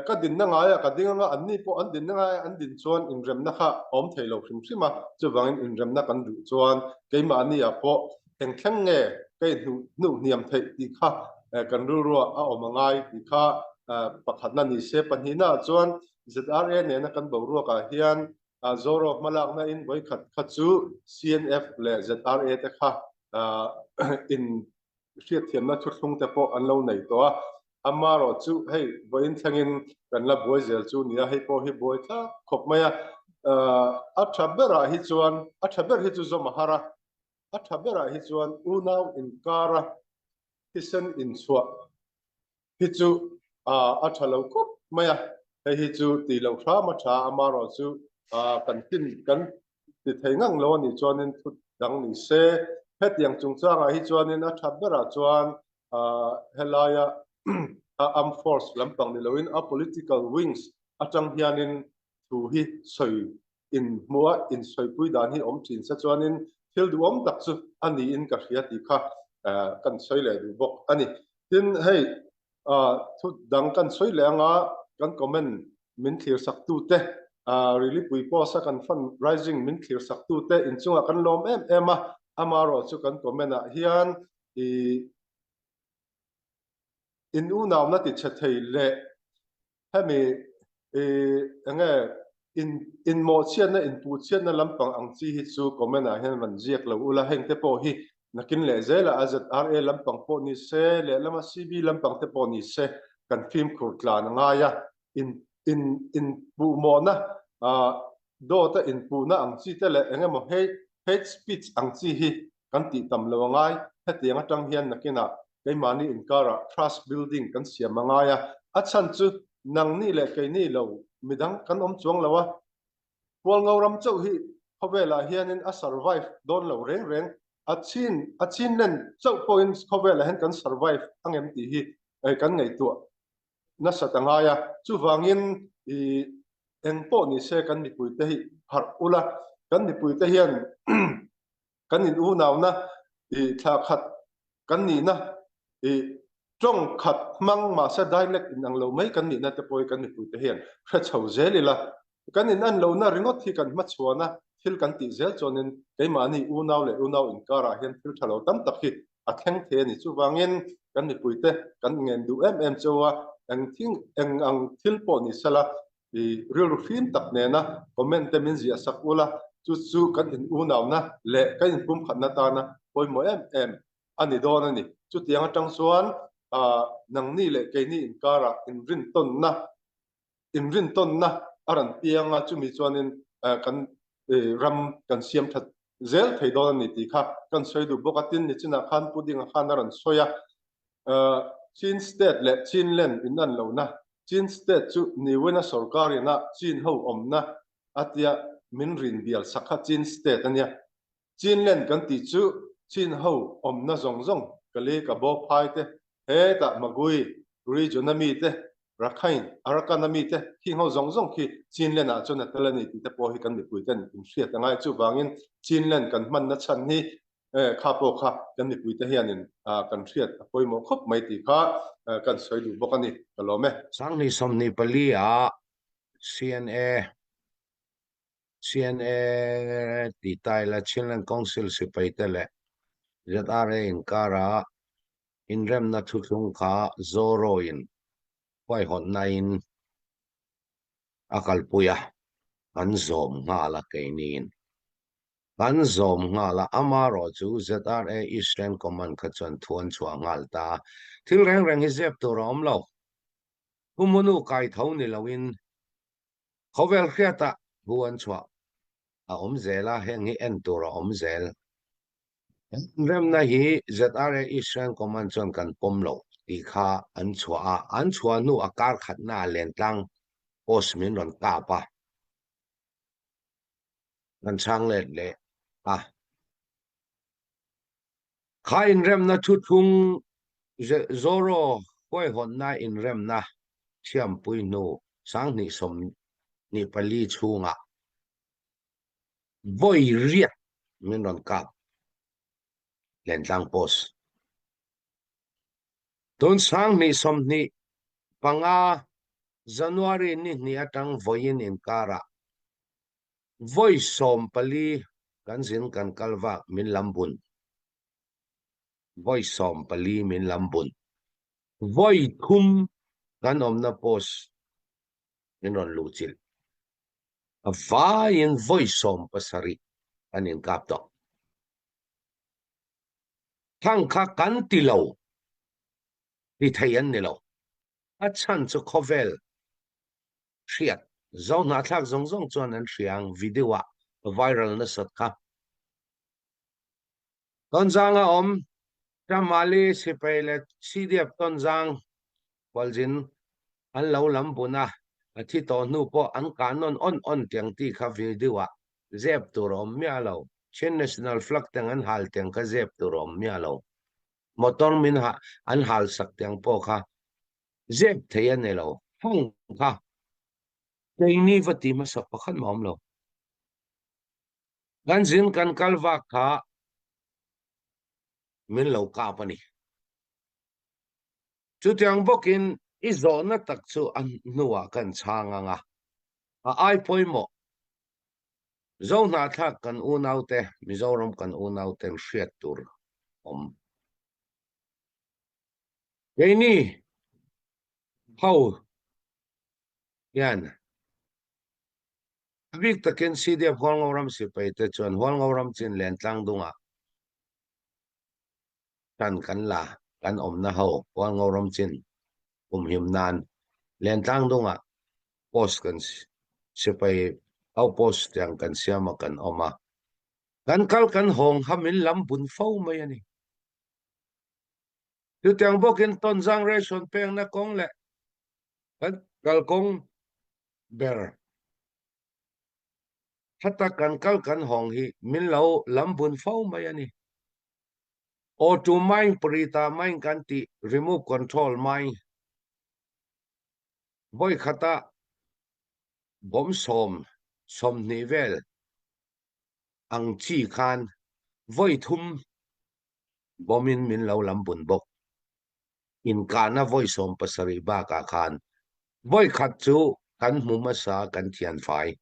ka din na ngaya ka ding nga anni po an din na ngaya an din chuan in rem na kha om thei lo hrim hima chu wangin in rem na kan du chuan keima ani a po heng thleng nge kai nu niam thei ti kha kan ru a om ngai ti kha pakhat na ni se panhina chuan ZRA ne na kan bo ru ka hian Zoro malak na in boy khat chu CNF le ZRA te kha in riat thiam na thuthlung te po an lo nei to amaro chu hei boin thangin kan la boy zel chu nia hei po hi boy tha khop maya athabera hi chuan athaber hi chu zo mahara athabera hi chuan unaw in kara hisen in chua hi chu athalo kop maya hei hi chu ti lo thra ma tha amaro chu kan tin kan ti theingang lo ni chuanin thut dang ni se het yang chungchang hi chuanin a thabera chuan helaya armed force lampang ni loin a political wings atang hianin thu hi soi in mua in soi pui dan hi om chin sa chuanin thil du om tak chu ani in ka hria ti kha kan soi le du bok ani tin hei thu dang kan soi le anga kan comment min thlir sak tu te really pui po sa kan fundraising min clear sak tu te in chunga kan lom em amaro chu kan comment a hian in u naw na ti che thei le hemi enge in mo chian na in pu chian na lampang ang chi hi chu comment a hian man jiak lo ula heng te po hi nakin le zela AZRA lampang po ni se le lama CB lampang te po ni se kan film khurtla nga ya in bu mo na do ta in pu na ang chi te le enge mo hate speech ang chi hi kan ti tam lo ngai heti anga tang hian nakina kai mani in kara trust building kan siam nga ya achan chu nang ni le kai ni lo midang kan om chuang lawa pol ngoram chau hi khowela hian in a survive don lo reng achin nen chau points khowela hen kan survive angem ti hi kan ngai tu na satangaya chu wangin I engpo ni se kan ni puite hi har ula kan ni puite hian kan in u naw na I tha khat kan ni na I trong khat mang ma sa dialect in ang lo mai kan ni na te poi kan ni puite hian kha chho zelila kan in an lo na ringot hi kan ma chuana thil kan ti zel chonin keima ni u naw le u naw in kara hian thil thalo tam tak hi a thleng the ni chu wangin kan ni puite kan ngen du em chowa ang thing ang thil po ni sala I real film tak ne na comment te min zia sakula chu kan in u naw na le kan in pum khat na ta na poi mo em ani don ani chu tiang atang suan nang ni le ke ni in kara in rin ton na aran pianga chu mi chuanin kan ram kan siam that zel thei don ani ti kha kan soi du bokatin ni china khan puding khan aran soya chin state le chin len in an lo na chin state chu ni wena sarkari na chin ho om na atia min rin bial sakha chin state ania chin len kan ti chu chin ho om na zong kale ka bo phai te he ta magui region ami te rakhain arakan ami te ki ho zong ki chin len a chona talani ti te po hi kan ni puiten in hriat angai chu wangin chin len kan man na chan ni kha po kha kan ni puite hianin kan hriat poimo khop mai ti kha kan soi du bokani kalome sang ni som ni pali a CNA ti tai la Chinland Council si paitele ZRA in kara in rem na thuthung kha zoro in pai hot na in akal puya an zom nga la kainin an zom nga la amaro chu ZRA Eastern Command kha chon thuan chua ngal ta thil reng hi zep to rom lo humunu kai thau ni lawin khovel khiata buan chua a zela hengi en tur zel rem na hi ZRA Eastern Command chon kan pomlo ti kha an chua nu akar khat na len tlang post min ron ka pa kan chang le kha in rem na thu thung zoro koi hon na in rem na chiam pui nu sang ni som ni pali chunga voi riat min ron ka len tlang post don sang ni som ni panga January ni atang voin in kara voi som pali kan zin kan kalwa min lambun voi som pali min lambun voi thum kan omna post min ron luchil a vai in voi som pasari anin kapto thang kha kan tilo ti thayan nilo achan chu khovel hriat zo na thak zong chuan an hriang video a viral na sat kha tonjanga om tamali sipele CDF tonjang waljin an lo lambuna athi to nu po an kanon on tiang ti kha video a zep turom mialo chen national flag tang an hal tang kha zep turom mialo motor min ha an hal sak tang po kha zep theyan nelo hong kha keini vati ma sa pakhan mom lo gan zin kan kalwa kha min lo ka pani chu tiang bokin izona tak chu an nuwa kan changa nga ai poimo zo na thak kan unaute mizoram kan unaute hriat tur om keini how yan big takin CDF holngoram si paite chuan holngoram chin len tlang dunga kan la kan om na ho holngoram chin him nan len tlang dunga post kan si pai au post yang kan siama kan oma kan kal kan hong hamin lambun fo mai ani tu tiang bokin tonjang ration peng na kong le kan kal kong ber hata kan kal kan hong hi min lo lambun fo mai ani auto mine prita mine kan ti remove control mine voi khata bom som nivel ang chi khan voi thum bomin min lo lam bun bok in kana voi som pasari ba ka khan voi khat chu kan muma sa kan thian fai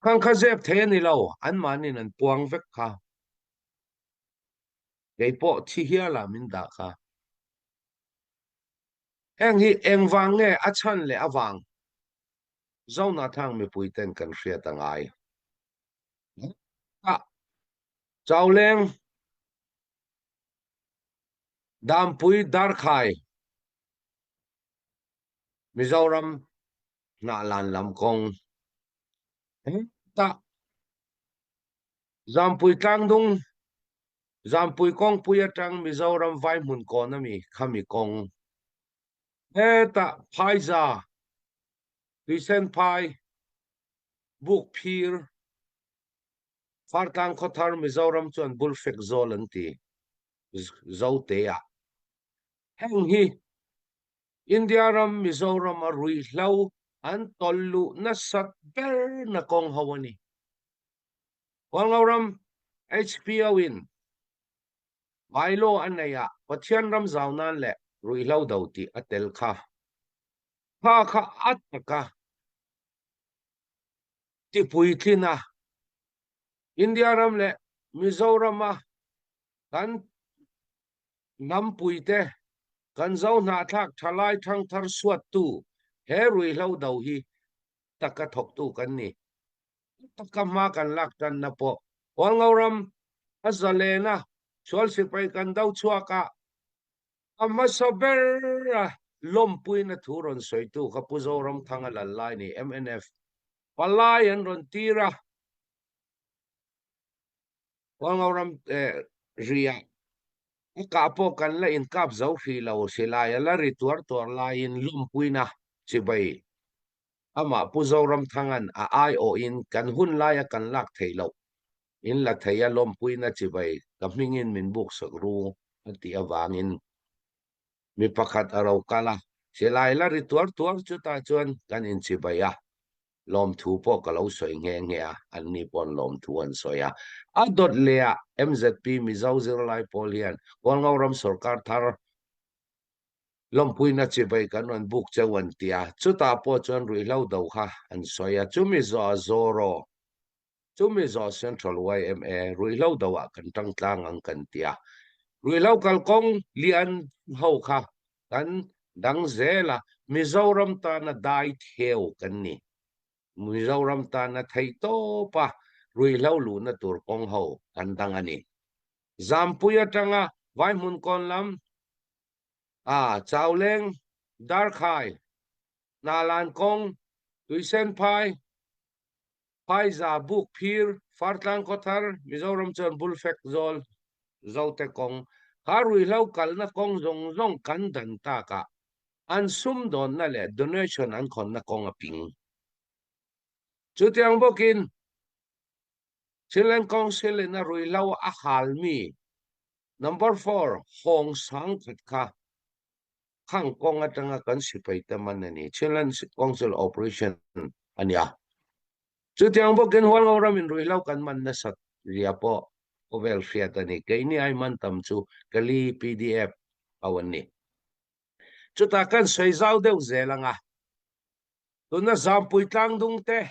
khang kha zep the ni lo an manin an puang vek kha dei po thi hia la min da kha eng hi eng wang nge a chan le awang zona thang mi puiten kan hria tangai a chawleng dam pui dar khai Mizoram na lan lam kong ta zampui tlang dung zampui kong puya tang Mizoram vai mun ko na mi khami kong ta phaiza recent pai book phir fartang khothar Mizoram chuan bulfek zolanti zote ya heng hi India ram Mizoram a rui hlau an tollu na sat ber na kong hawani Wangauram HPO win Mailo anaya pathian ram zawnan le rui hlau dauti atel kha kha ataka ti pui thina India ram le Mizoram kan nam puite kan zau na thak thalai thang thar suat tu he rui hlau dau hi taka thok tu kan ni taka ma kan lak tan na po Wangauram azalena chol sipai kan dau chuaka amma saber lom pui na thuron soitu kapuzoram thanga lalai ni MNF palai an ron tira Wangauram ria ka po kan la in kap zau fi lo silaya la rituar tor la in lom pui na sibai ama puzoram thangan a ai o in kan hun la ya kan lak theilo in la theya lom pui na sibai kamingin min buk sak ru ati awangin mi pakhat aro kala silai la rituar tuar chu ta chuan kan in sibaya lom thu po kalau soi nge an ni pon lom thu an soya a dot lea MZP Mizo zero lai polian Wangauram sarkar thar lom pui na chibai kan on buk chawan tia chu ta po chuan rui hlau dau kha an soya chu mi zo zoro chu mi zo central YMA rui hlau dawa kan tang tlang ang kan tia rui hlau kal kong lian ho kha kan dang zela Mizoram ta na dai theu kan ni Mizoram ta na thai to pa rui hlau lu na tur kong ho kan dang ani zampuya tanga vai mun kon lam chawleng dar khai nalan kong tuisen pai za buk phir fartlang kothar Mizoram chon bulfek zol zote kong harui hlau kal na kong zong kan dan ta ka an sum don na le donation an khon na kong aping chutiang bokin silen kong silen na rui hlau a halmi number 4 hong sang kha khang kong atanga kan sipai taman ani silen council operation ania chutiang bokin Wangauram in rui hlau kan man na sat ria po ovel fiat ani kaini ai man tam chu kali PDF awani chuta kan soizau deu zelanga tuna zampui tlang dung te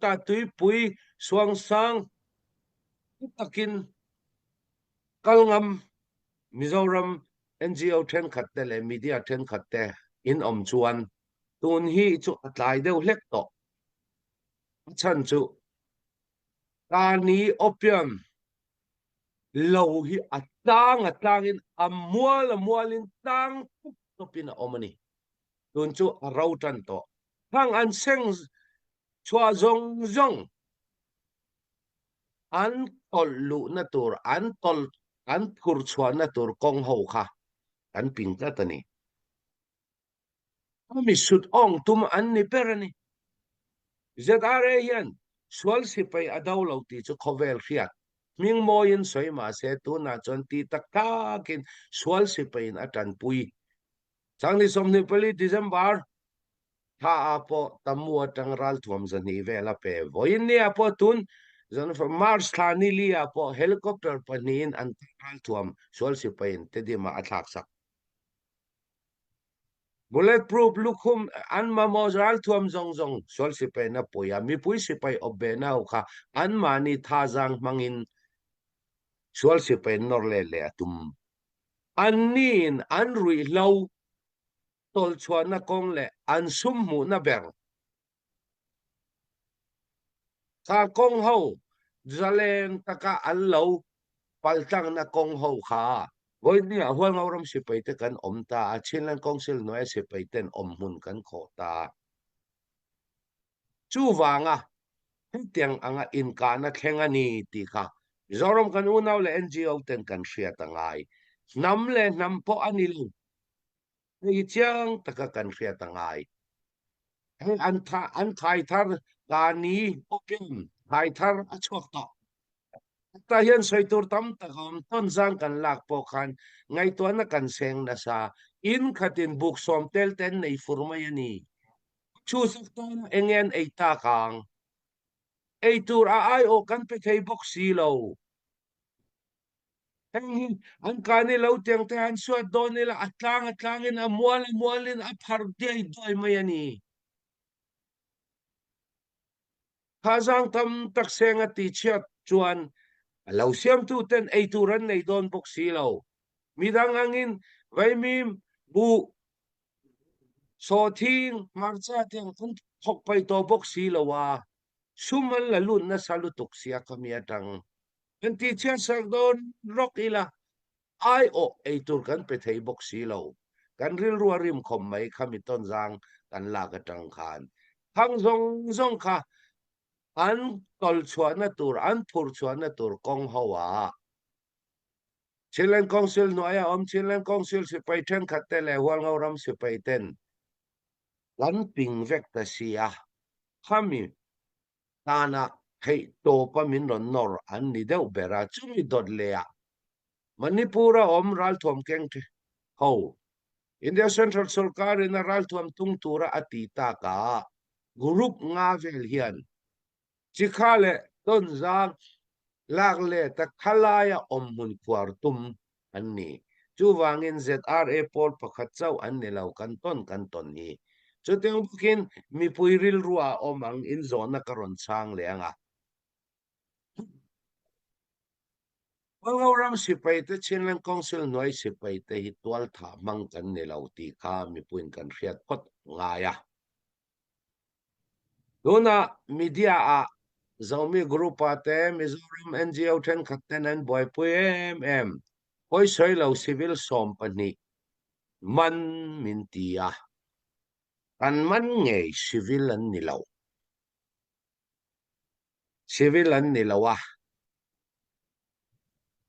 ta tui pui suang sang takin kalngam Mizoram NGO then khatte le media then khatte in chuan tun hi chu atlai deu lek to chan chu tani opium lo hi atang in amualin tang to pina omani tun chu arautan to hang an seng chua zong an tol lu na tur an phur chua na tur kong ho kha an ping ta tani ami sut ong tum an ni perani ZRA yan swal sipai adaw lo ti chu khovel khiat มิงโมยินสวยมาเสตุนาจนตีตะกากินสวลสิไปนอาจารย์ปุยจังที่สมนิปลิดิเซมบาร์ถ้าอาปอตมัวจังรัลทวมจะนีเวลาเปวอินนี่อาปอตุนจันฟมาร์สคานิลีอาปอเฮลิคอปเตอร์ปนีนอันรัลทวมสวลสิไปนเตดีมาอัตลักษณ์bulletproof lukhum an ma mozral thuam zong zong sol si pe na poya mi pui si pai obena kha an mani thajang mangin sol si pe norle le atum anin an rui lo tol chwana kong le an sum mu na ber ka kong ho zalen taka an lo paltang na kong ho kha Voi ni a hual ngauram si paite kan omta a chinlan council no si paiten omhun kan khota chu wanga tiang anga in kana thengani ti kha zorom kan unaw le NGO ten kan shia tangai nam le nam po anil ni chiang taka kan shia tangai an thai thar kani open thai thar a chok to ta hian soitur tam takom ton jang kan lak po khan ngai to na kan seng na sa in khatin buk som tel ten nei furmai ani chu sak ton engen ei ta kang ei tur a ai o kan pe thei box si lo heng an kani lo tiang te han suat don nila atlangin mualin a phar dei doi mai ani khazang tam tak seng a ti chiat chuan Lau siam tu ten ei turan nei don box silaw. Midang angin vai mim bu so thing marcha tiang kun thok pai to box silawa. Suman lalun na salutok siya kami atang. En teacher sar don rock ila. Ai o ei tur kan petay box silaw. Kan ril ruarim kom may kami ton zang kan lagatang kan. Hang zong ka an tol chuana tur an phur chuana tur kong hawa Chilean Council no aya Chilean Council si paiten khatele hual ngauram si paiten lan ping vekta sia khami tana hei to pa min ron nor an ni deu bera chumi dot lea Manipura ral thom keng the ho India Central Sarkar in ral thom tung tura atita ka group nga vel hian Chikhale ton zang lagle ta khalaya ommun kwartum anni chu wangin ZRA pol pakhat chau anni lau kanton ni chu teng bukin mi puiril ruwa omang in zona karon chang leanga Wangauram sipai te Chinland Council noi sipai te hitwal tha mang kan ni lau ti kha mi puin kan riat pot ngaya Dona media a Zomi group ate Mizoram NGO ten khatenan boy em hoi soi lo civil som pani man mintia kan man nge civil an nilawa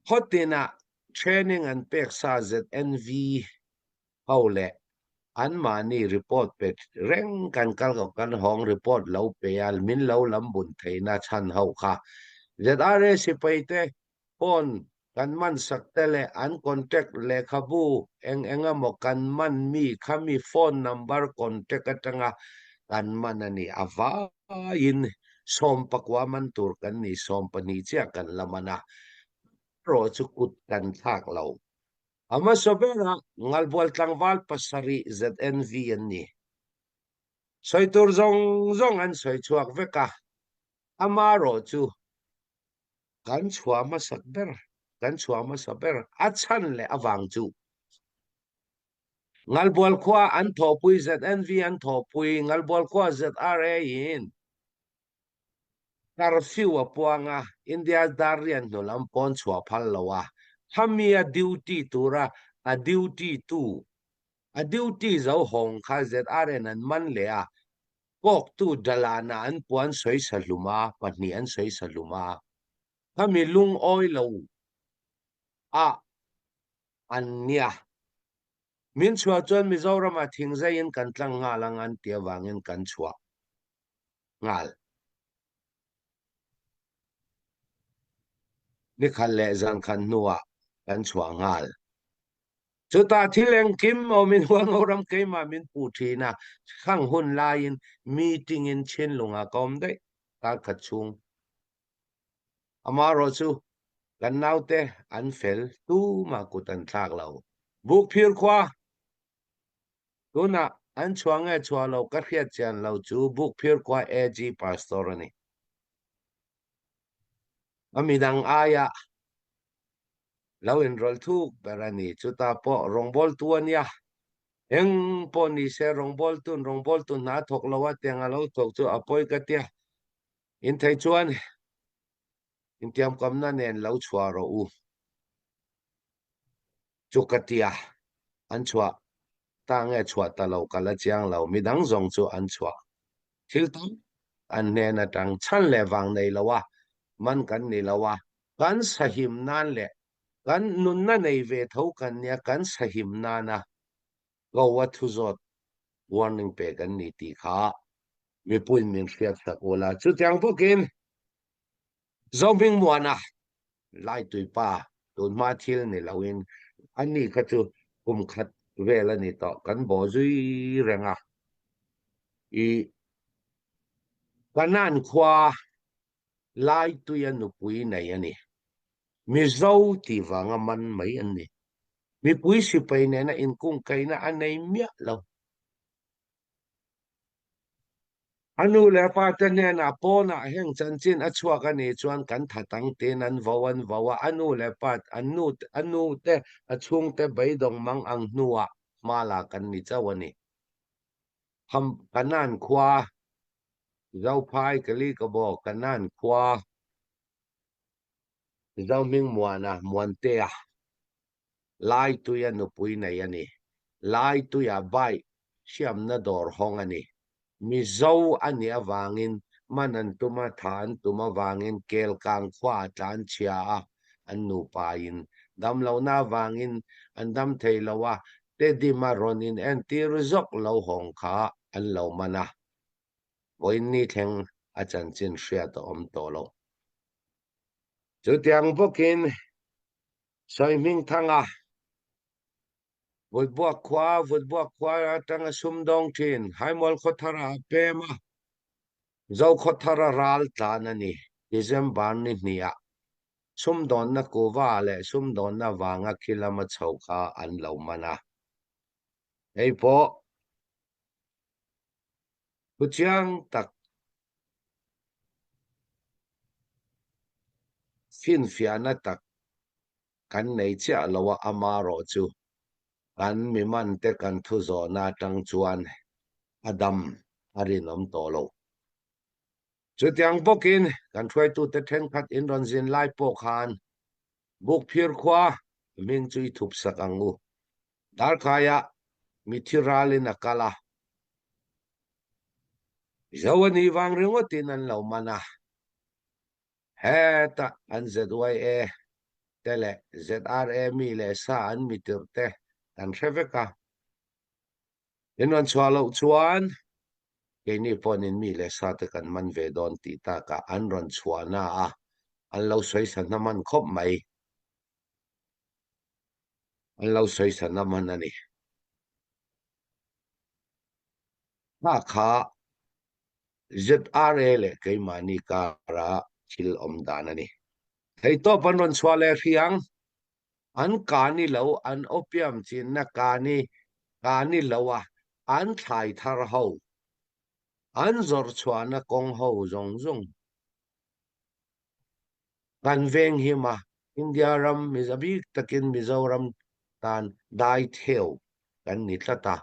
hotina training and peksa ZNV haule an mani report pet reng kan kan hong report lo peal min lo lambun theina chan ho kha ZRA sipaite pon kan man saktele an contact le khabu enga mo kan man mi khami phone number contact atanga kan man ani ava in som pakwa man tur kan ni som pani chia kan lamana pro chukut kan thak lo Ama sobera ngalbol tlangwal pasari ZNV ni. Soy tur zong an soy chuak veka. Amaro chu. Kan chua masakber. Atsan le avang chu. Ngalbol kwa an thopui ZNV an thopui. Ngalbol kwa ZRA yin. Curfew apuanga. India darian no lampon chua palawa. Hamia duty tura a duty tu a duty zo hong kha ZRN an man lea kok tu dalana an puan soi saluma patni an soi saluma kami lung oilo a ania min chua chon Mizoram a thingzain kan tlang nga lang an tiawangin kan chua ngal ni khan le zan khan nuwa kan chuangal chuta thileng kim o min huang oram keima min pu thina khang hun lain meeting in chin lunga kom dei ta khachung amaro chu kan naute an fel tu ma kutan thak lo buk phir khwa tuna an chuang e chua lo ka khiat chan lo chu buk phir khwa AG pastor ani amidang aya lo enroll thu berani chuta po rongbol tuania eng poni se rongbol tun na thok lowa tenga lo thok chu apoi ka tia in thai chuan in tiam kam na nen lo chua ro u chukatia an chua ta nge chua ta lo kala chiang lo midang zong chu an chua thil tu an ne na tang chan le wang nei lawa man kan ni lawa kan sahim nan le kan nun na nei ve tho kan nia kan sahim na na go wa thu zot warning pe kan ni ti kha mi puin min fiat ta ola chu tiang pokin zombing muana lai tui pa tun ma thil ni lawin ani kha chu khat vela ni to kan bo zui renga i kanan khwa lai tu ya nu pui nei ani mi zo ti wanga man mai ani mi pui si pai ne na in kung kai na anei mia lo anu le pa te ne na po na heng chan chin a chua ka ni chuan kan thatang te nan vawa anu le pat anu te a chung te bai dong mang ang nuwa mala kan ni chawani ham kanan khwa zau phai kali ka bo kanan khwa zau ming muana muante a lai tu ya nu pui nei ani lai tu ya bai siam na dor hong ani mi zo ani awangin manan tuma than tuma wangin kel kang khwa tan chia an nu pain dam lo na wangin an dam thei lawa te di maronin en tir zok lo hong kha an lo mana voin ni theng achan chin shria to om to lo chu tiang bokin soi ming thanga vut bua khwa tanga sum dong thin haimol khothara pema zo khothara ral tanani December ni nia sum don na ko wa le sum don na wanga khilama chauka an lo mana ei po kuchiang tak fin fiana tak kan nei cha lawa amaro chu kan mi man te kan thu zo na tang chuan adam arin om to lo chu tiang bokin kan thwai tu te then khat in ron zin lai po khan buk phir khwa ming chui thup sak angu dar khaya mithiralin akala zawani wang ringo tinan lo mana heta an ZYA tele ZRA mi le sa an mitirte an reveka inon chwalo chuan kini ponin mi le sa te kan man ve don ti ta ka an ron chwana a an lo soi san naman khop mai an lo soi san naman ani ha kha ZRA le kai mani ka ra chil om dan ani thei to pan ron chwale riang an kani lo an opiam chin na kani lowa an thai thar ho an zor chwana kong ho zong kan veng hima India ram mizabi takin mizoram tan dai theo kan ni tlata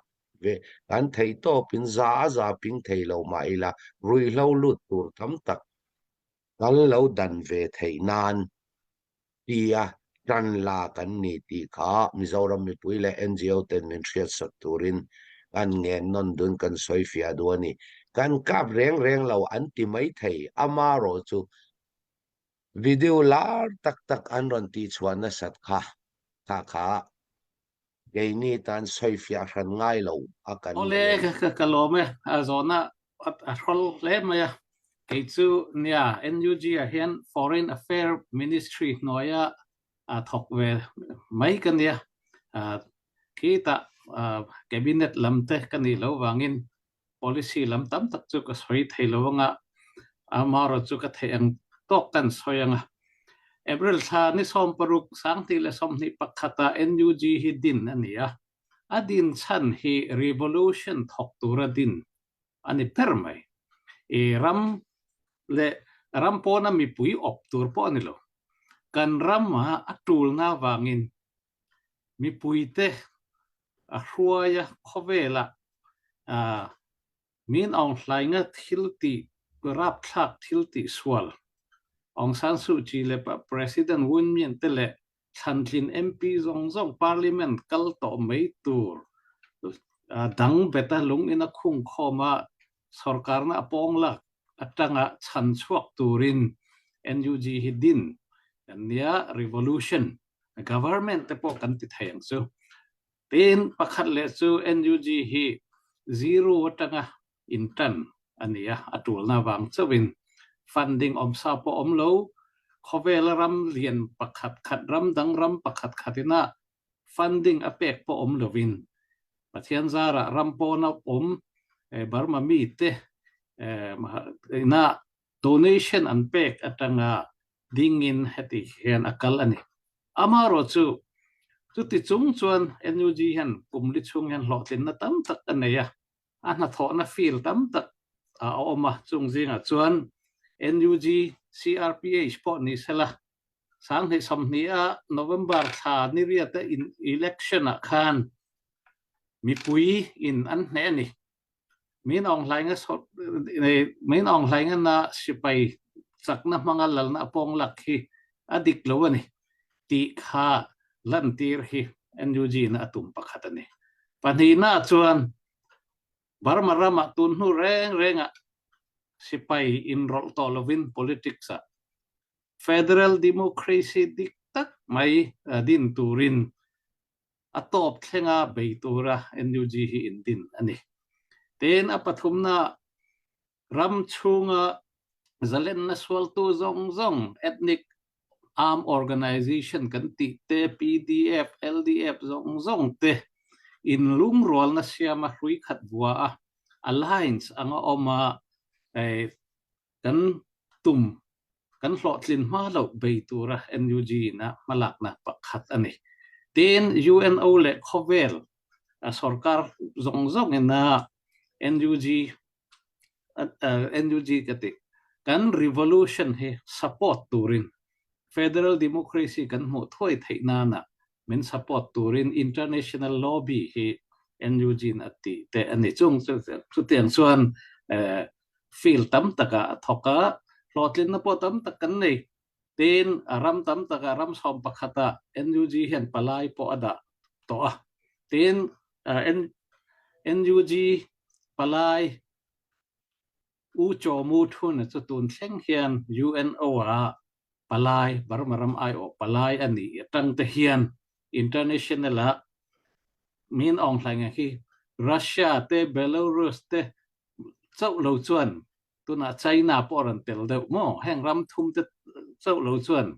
ve kan thei to pin za ping thei lo mai la rui lo lut tur tham tak kan lo dan ve thei nan tia tan la kan ni ti kha mizoram mi puile NGO ten min thiat sak turin kan nge non dun kan soi fia duani kan kap reng lo an ti mai thei amaro chu video lar tak an ron ti chuan na sat kha kha geini tan soi fia ran ngai lo akan ole ka lo me a zona a rol le ma ya ke chu nia NUG a hian Foreign Affairs Ministry noya thok ve mai kan nia ki ta cabinet lamte kan ni lo wangin policy lam tam tak chu ka soi thei lo nga amaro chu ka theng tok kan soyanga April tha ni som paruk sang ti le som ni pakhata NUG hi din ania adin chan hi revolution thok tura din ani permai e ram po na mi pui op tur po ani lo kan ram ma atul na wangin mi pui te a hruaya khovela min ong hlainga thilti rap thak thilti swal Aung San Suu Kyi le President Win Myint te le Thantlin MP zong Parliament kal to mai tur dang beta lung ina khung khoma sarkar na apong la atanga chan chuak turin NUG hidin ania revolution government te po kan ti thayang chu tin pakhat le chu NUG hi zero atanga intan ania atul na wang chawin funding om sa po om lo khovel ram lian pakhat khat ram dang ram pakhat khatina funding apek po om lovin pathian zara ram po na om barma mi te na donation an pek atanga dingin heti hian akal ani amaro chu ti chung chuan NUG han kumli chung han hlotlin na tam tak aneya ana tho na feel tam tak oma chung jinga chuan NUG CRPH po ni sela sang he somnia November tha ni riata in election khan mi pui in an hne ni min ong lainga na sipai sakna mangalal na pong lakhi adik lo ani ti kha lantir hi NUG na atum pakhat ani panhina chuan barmarama tunhu renga sipai in rol to lovin politics federal democracy diktak mai din turin atop thenga beitura NUG hi indin ani ten apathumna ram chunga zalen na swal tu zong ethnic arm organization kan ti te PDF LDF zong te in lum rol na siama hrui khat bua alliance anga oma kan tum kan hlotlin ma lo beitura NUG na malak na pakhat ani ten UNO le khovel sarkar zong na NUG kati kan revolution he support turin federal democracy kan mo thoi theina na min support turin international lobby he NUG na ti te ani chung chu tiang chuan feel tam taka thoka hlotlin na po tam takan nei ten aram tam taka ram som pakhata NUG hen palai po ada to ten NUG palai u chomu thun chu tun thleng hian UNO palai barmaram IO palai ani tang te hian international min ong thlanga hi Russia te Belarus te chau lo chuan tuna China poran tel de mo heng ram thum te chau lo chuan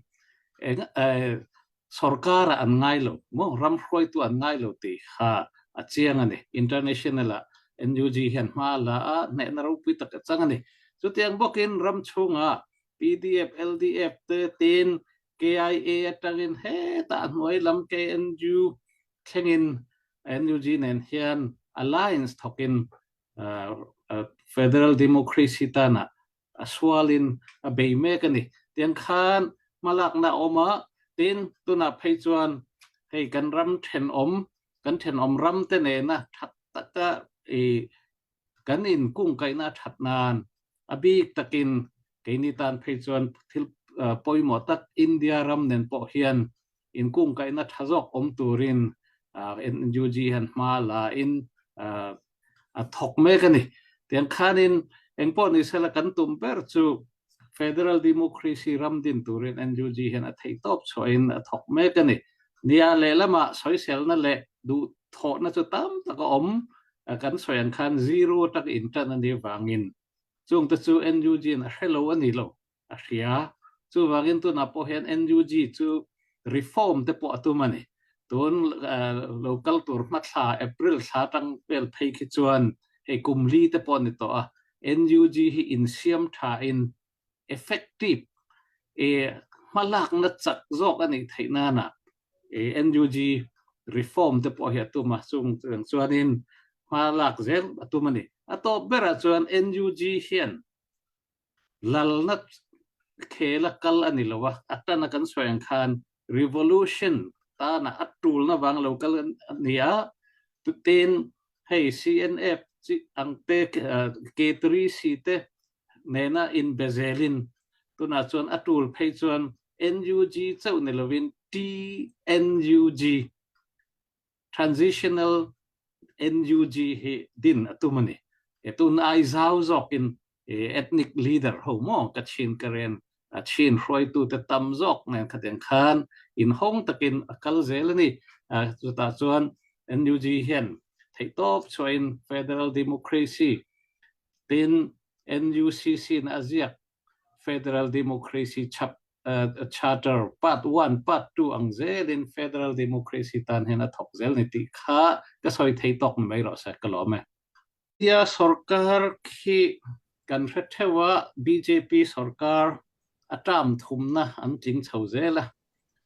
sarkar an ngai lo mo ram hroi tu an ngai lo ti ha achiang ani international NUG hian mala ne na ro pi tak chang ani chu tiang bokin ram chunga PDF LDF te tin KIA atangin he ta noi lam KNU thengin NUG nen hian alliance thokin federal democracy tana aswalin beime kani tiang khan malak na oma tin tuna pheichuan hei kan ram then om ram te ne na that taka kan in kung kai na that nan abik takin keini tan pheichuan thil poimo tak India ram nen po hian in kung kai na thazok om turin NUG han mala in thok me kani tiang khanin engpo ni sela kan tumper chu federal democracy ram din turin NUG hen a thei top choin thok me kani nia le lama social na le du tho na chu tam taka om kan soyan khan zero tak intan ani wangin chung ta chu NUG na hello ani lo a hria chu wangin tu na po hen NUG chu reform te po tu mani tun local tur matha April tha tang pel phei khi chuan he kumli te po ni to a NUG hi in siam tha in effective malak na chak zok ani theina na NUG reform te po hi tu ma chung chuanin malak zel tu mani ato bera chuan NUG hian lalna khela kal ani lowa atana kan swang khan revolution ta na atul na wang local ania tutin hey CNF angte K3C te nena in bezelin tuna chuan atul phei chuan NUG chau ni lovin TNUG transitional NUG he din atumani etun ai zau zokin ethnic leader homo kachin karen achin hroi tu te tam zok nen khateng khan in hong takin akal zelani chuta chuan NUG hian thei top choin federal democracy tin NUCC na aziak federal democracy charter part 1 part 2 ang zelin federal democracy tan hena thok zel ni ti kha ka soi thei tok mai ro sa kalome ya sarkar khi kan thewa BJP sarkar atam thumna an ting chauzela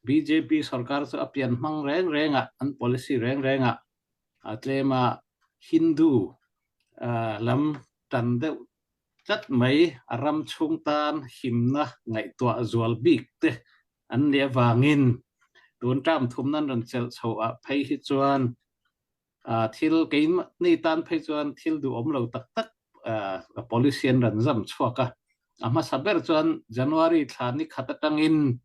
BJP sarkar chu apian mang reng renga an policy reng renga atlema Hindu lam tan de chat mai aram chung tan himna ngai tua zual bik te an le wangin tun tam thum nan ran chel chho a phei hi chuan thil kein ni tan phei chuan thil du om lo tak tak policy ran zam chhuaka ama saber chuan January thani khatatangin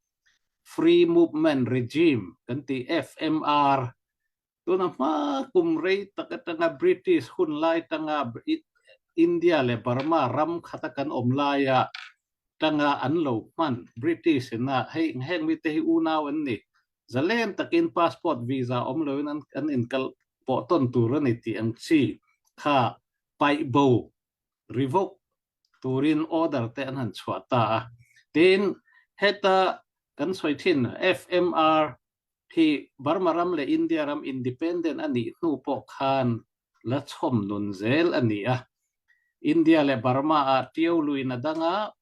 free movement regime kan ti FMR tuna ma kumrei takatanga British hun lai tanga India le Burma ram khatakan omlaya tanga anlo man British na heng mi te unaw anni zalen takin passport visa omlo an inkal po ton turani ti ang chi kha pai bo revoke turin order te an chhuata tin heta kan soithin FMR hi Burma ram le India ram independent ani nu po khan la chom nun zel ani India le Burma tiau luina danga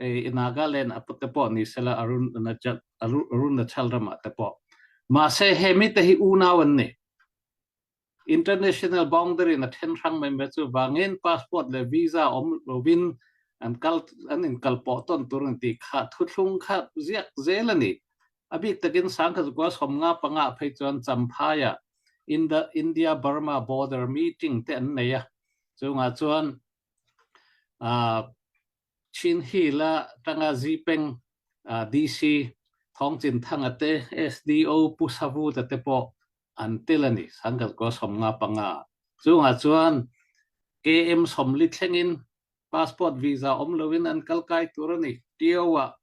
Nagaland aputepo ni sela Arunachal rama tepo ma se hemi te hi unawan ni international boundary na then rang member chu wangin passport le visa lovin an kalpo ton turun ti kha thuthlung kha ziak zelani abik takin sangkha kwa somnga panga phei chuan champhaya in the India Burma border meeting te an neya chunga chuan chin hi la tanga zipeng DC thongchin thangate SDO pusavu te po antelani sangkha kwa somnga panga chunga chuan KM somli thlengin passport visa omlovin an kalkai turani tiawa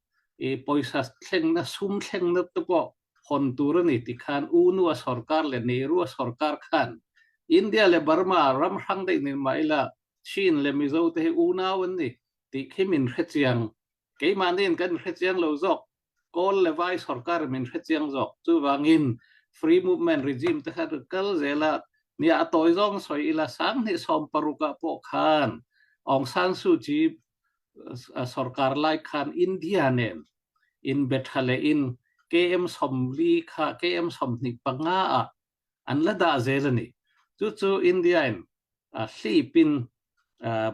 poisa thlengna sum thlengna te po hon turani tikhan unua sarkar le Nehru sarkar khan India le Burma ram hang dei ni maila Chin le mizo te unawan ni ti khimin khetiang ke manin kan khetiang lo zok kol le vai sarkar min khetiang zok chu wangin free movement regime te khat kal zela ni atoi zong soi ila sang ni som paruka po khan Aung San Suu Kyi sarkar lai khan India nen in bethale in KM somli kha KM somni panga an la da zelani chu India in slipin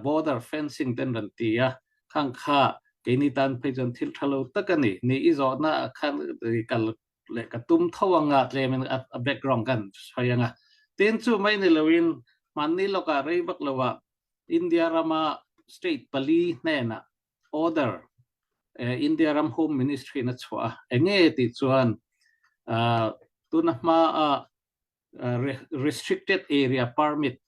border fencing ten rantia khang kha kenitan phejon thil thalo takani ni izona khan kal le katum thawanga tlemen a background kan sayanga ten chu mai ni lawin manni loka rei bak lawa India rama state pali nena order India ram home ministry na chwa enge ti chuan tunahma restricted area permit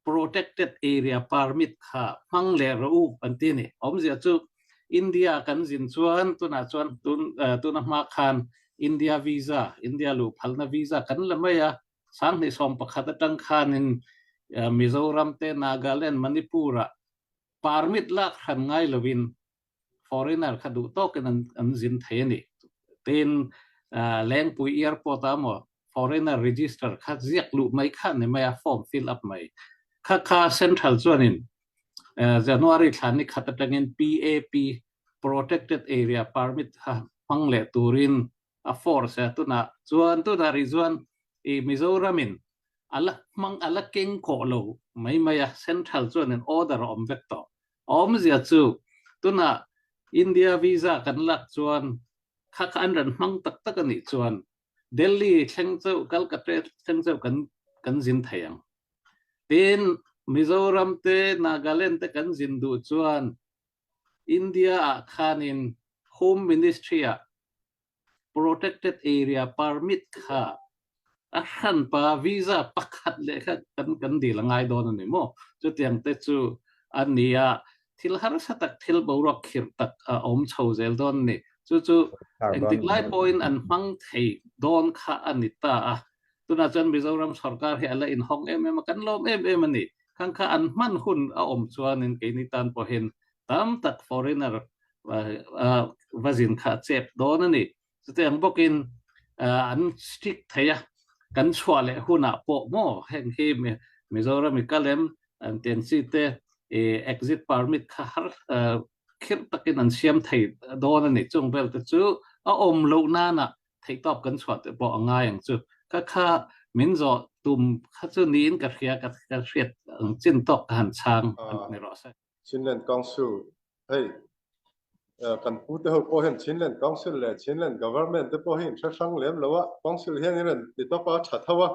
protected area permit kha mangle ro antini omzia chu India kan jin chuan tuna chuan tunahma khan India visa India lu phalna visa kan lamaya sang ni som pakhat tang khan in Mizoram te Nagaland Manipura permit la khan ngai lovin foreigner khadu to kan an zin theni tin leng pui airport amo foreigner register khat ziak lu mai khan ne mai form fill up mai kha central chuanin January thani khatatangin PAP protected area permit ha mangle turin a force tuna chuan tu da rizwan e Mizoramin ala king ko lo mai maya central chuanin order om vector om zia chu tuna India visa kan lak chuan kha an ran mang tak ani chuan Delhi thengchau Calcutta thengchau kan zin thayang tin Mizoram te Nagaland te kan zin du chuan India khanin Home Ministry protected area permit kha akhan pa visa pakhat le kha kan dilangai don ani mo chu tiang te chu ania thil har satak thil borok khir tak om chhozel don ni chu engtik lai point an mang thei don kha anita tuna chan Mizoram sarkar he ala in hong kan lom ani khang kha an man hun om chuan in ke ni tan po hen tam tak foreigner vazin kha chep don ani chu tiang bokin an stick thaya kan chwale huna po mo heng hi Mizoram kalem an ten si te exit permit kha har khir takin an siam thei don ani chung bel te chu om lo na na thei top kan chwat po anga yang chu kha min zo tum kha chu nin ka khia ka riat chin tok han chang ni ro sa Chinland Council hey kan pute ho po hen Chinland Council le Chinland government te po hin sang lem lawa council hen ren ti to pa thathawa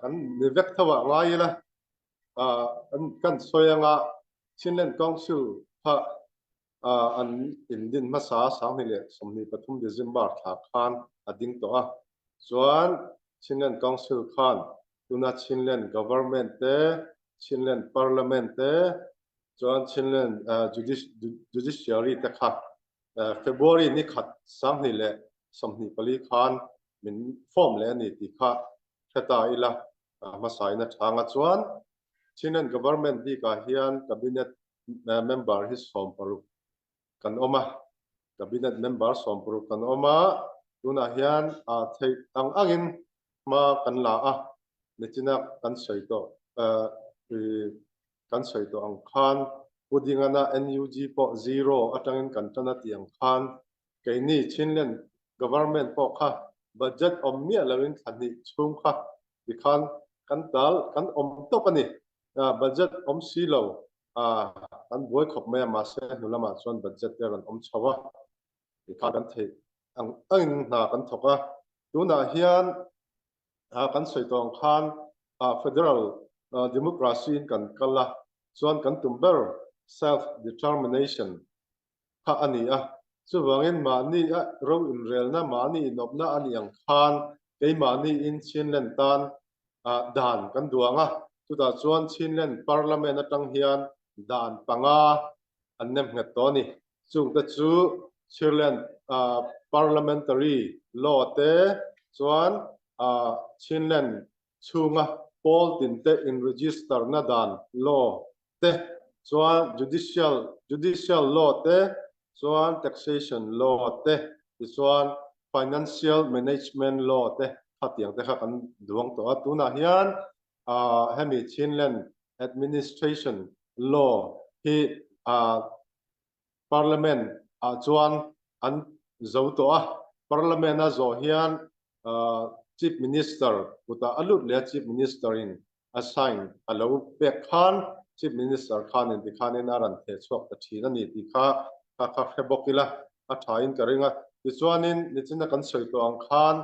kan ni vek thawa ngai la kan soyanga Chinland Council pha an indin masa sang ni le somni pathum December tha khan ading to chuan Chinland Council khan tuna Chinland government te Chinland parliament te chuan Chinland judiciary te kha February ni khat sang ni le somni pali khan min form le ni ti kha thata ila masai na thanga chuan Chinland government di ka hian cabinet member his som paru kan oma cabinet member som paru kan oma tuna hian thei angin ma kan la nichina kan soito kan soito ang khan pudingana NUG po 0 atangin kan tana tiang khan kaini Chinland government po kha budget ommi alawin thani chung kha dikhan kan dal kan om to pani budget om silo kan boy khop me ma se nulama chon budget ran om chawa dikha kan thei ang na kan thoka tuna hian kan soitong khan federal democracy kan kala chuan kan tumber self determination kha ani chuwangin mani ro in rel na mani nopna ani ang khan ke mani in Chinland tan dan kan duanga chuta chuan Chinland parliament atang hian dan panga annem ngatoni chung ta chu Chinland parliamentary law te chuan Chinland chunga poll tinte in register na dan law te chuan judicial law te chuan taxation law te chuan financial management law te hatiang te kha kan duang to atuna hian hemi Chinland administration law hi parliament chuan an zo to parliament a zo hian chief minister uta alut le chief minister in assign alo pe khan chief minister khan in dikhanin aran the chok ta thina ni ti kha hebokila a thain karinga ti chuanin nichina kan soi to ang khan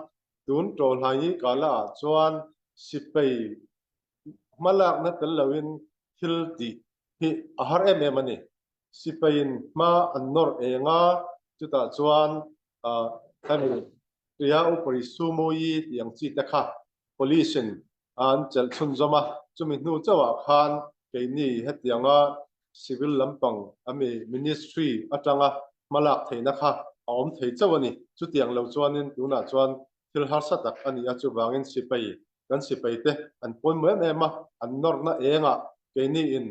tun tol hai kala chuan sipei malak na talawin hilti hi ahar mani sipein ma annor enga chuta chuan kan ya upari sumoi yang chi ta kha police an chal chun zoma chumi nu chawa khan ke ni hetianga civil lampang ami ministry atanga malak theina kha om thei chawani chu tiang lo chuanin tuna chuan thil har satak ani a chu wangin sipai kan sipai te an pon me ma an nor na enga ke ni in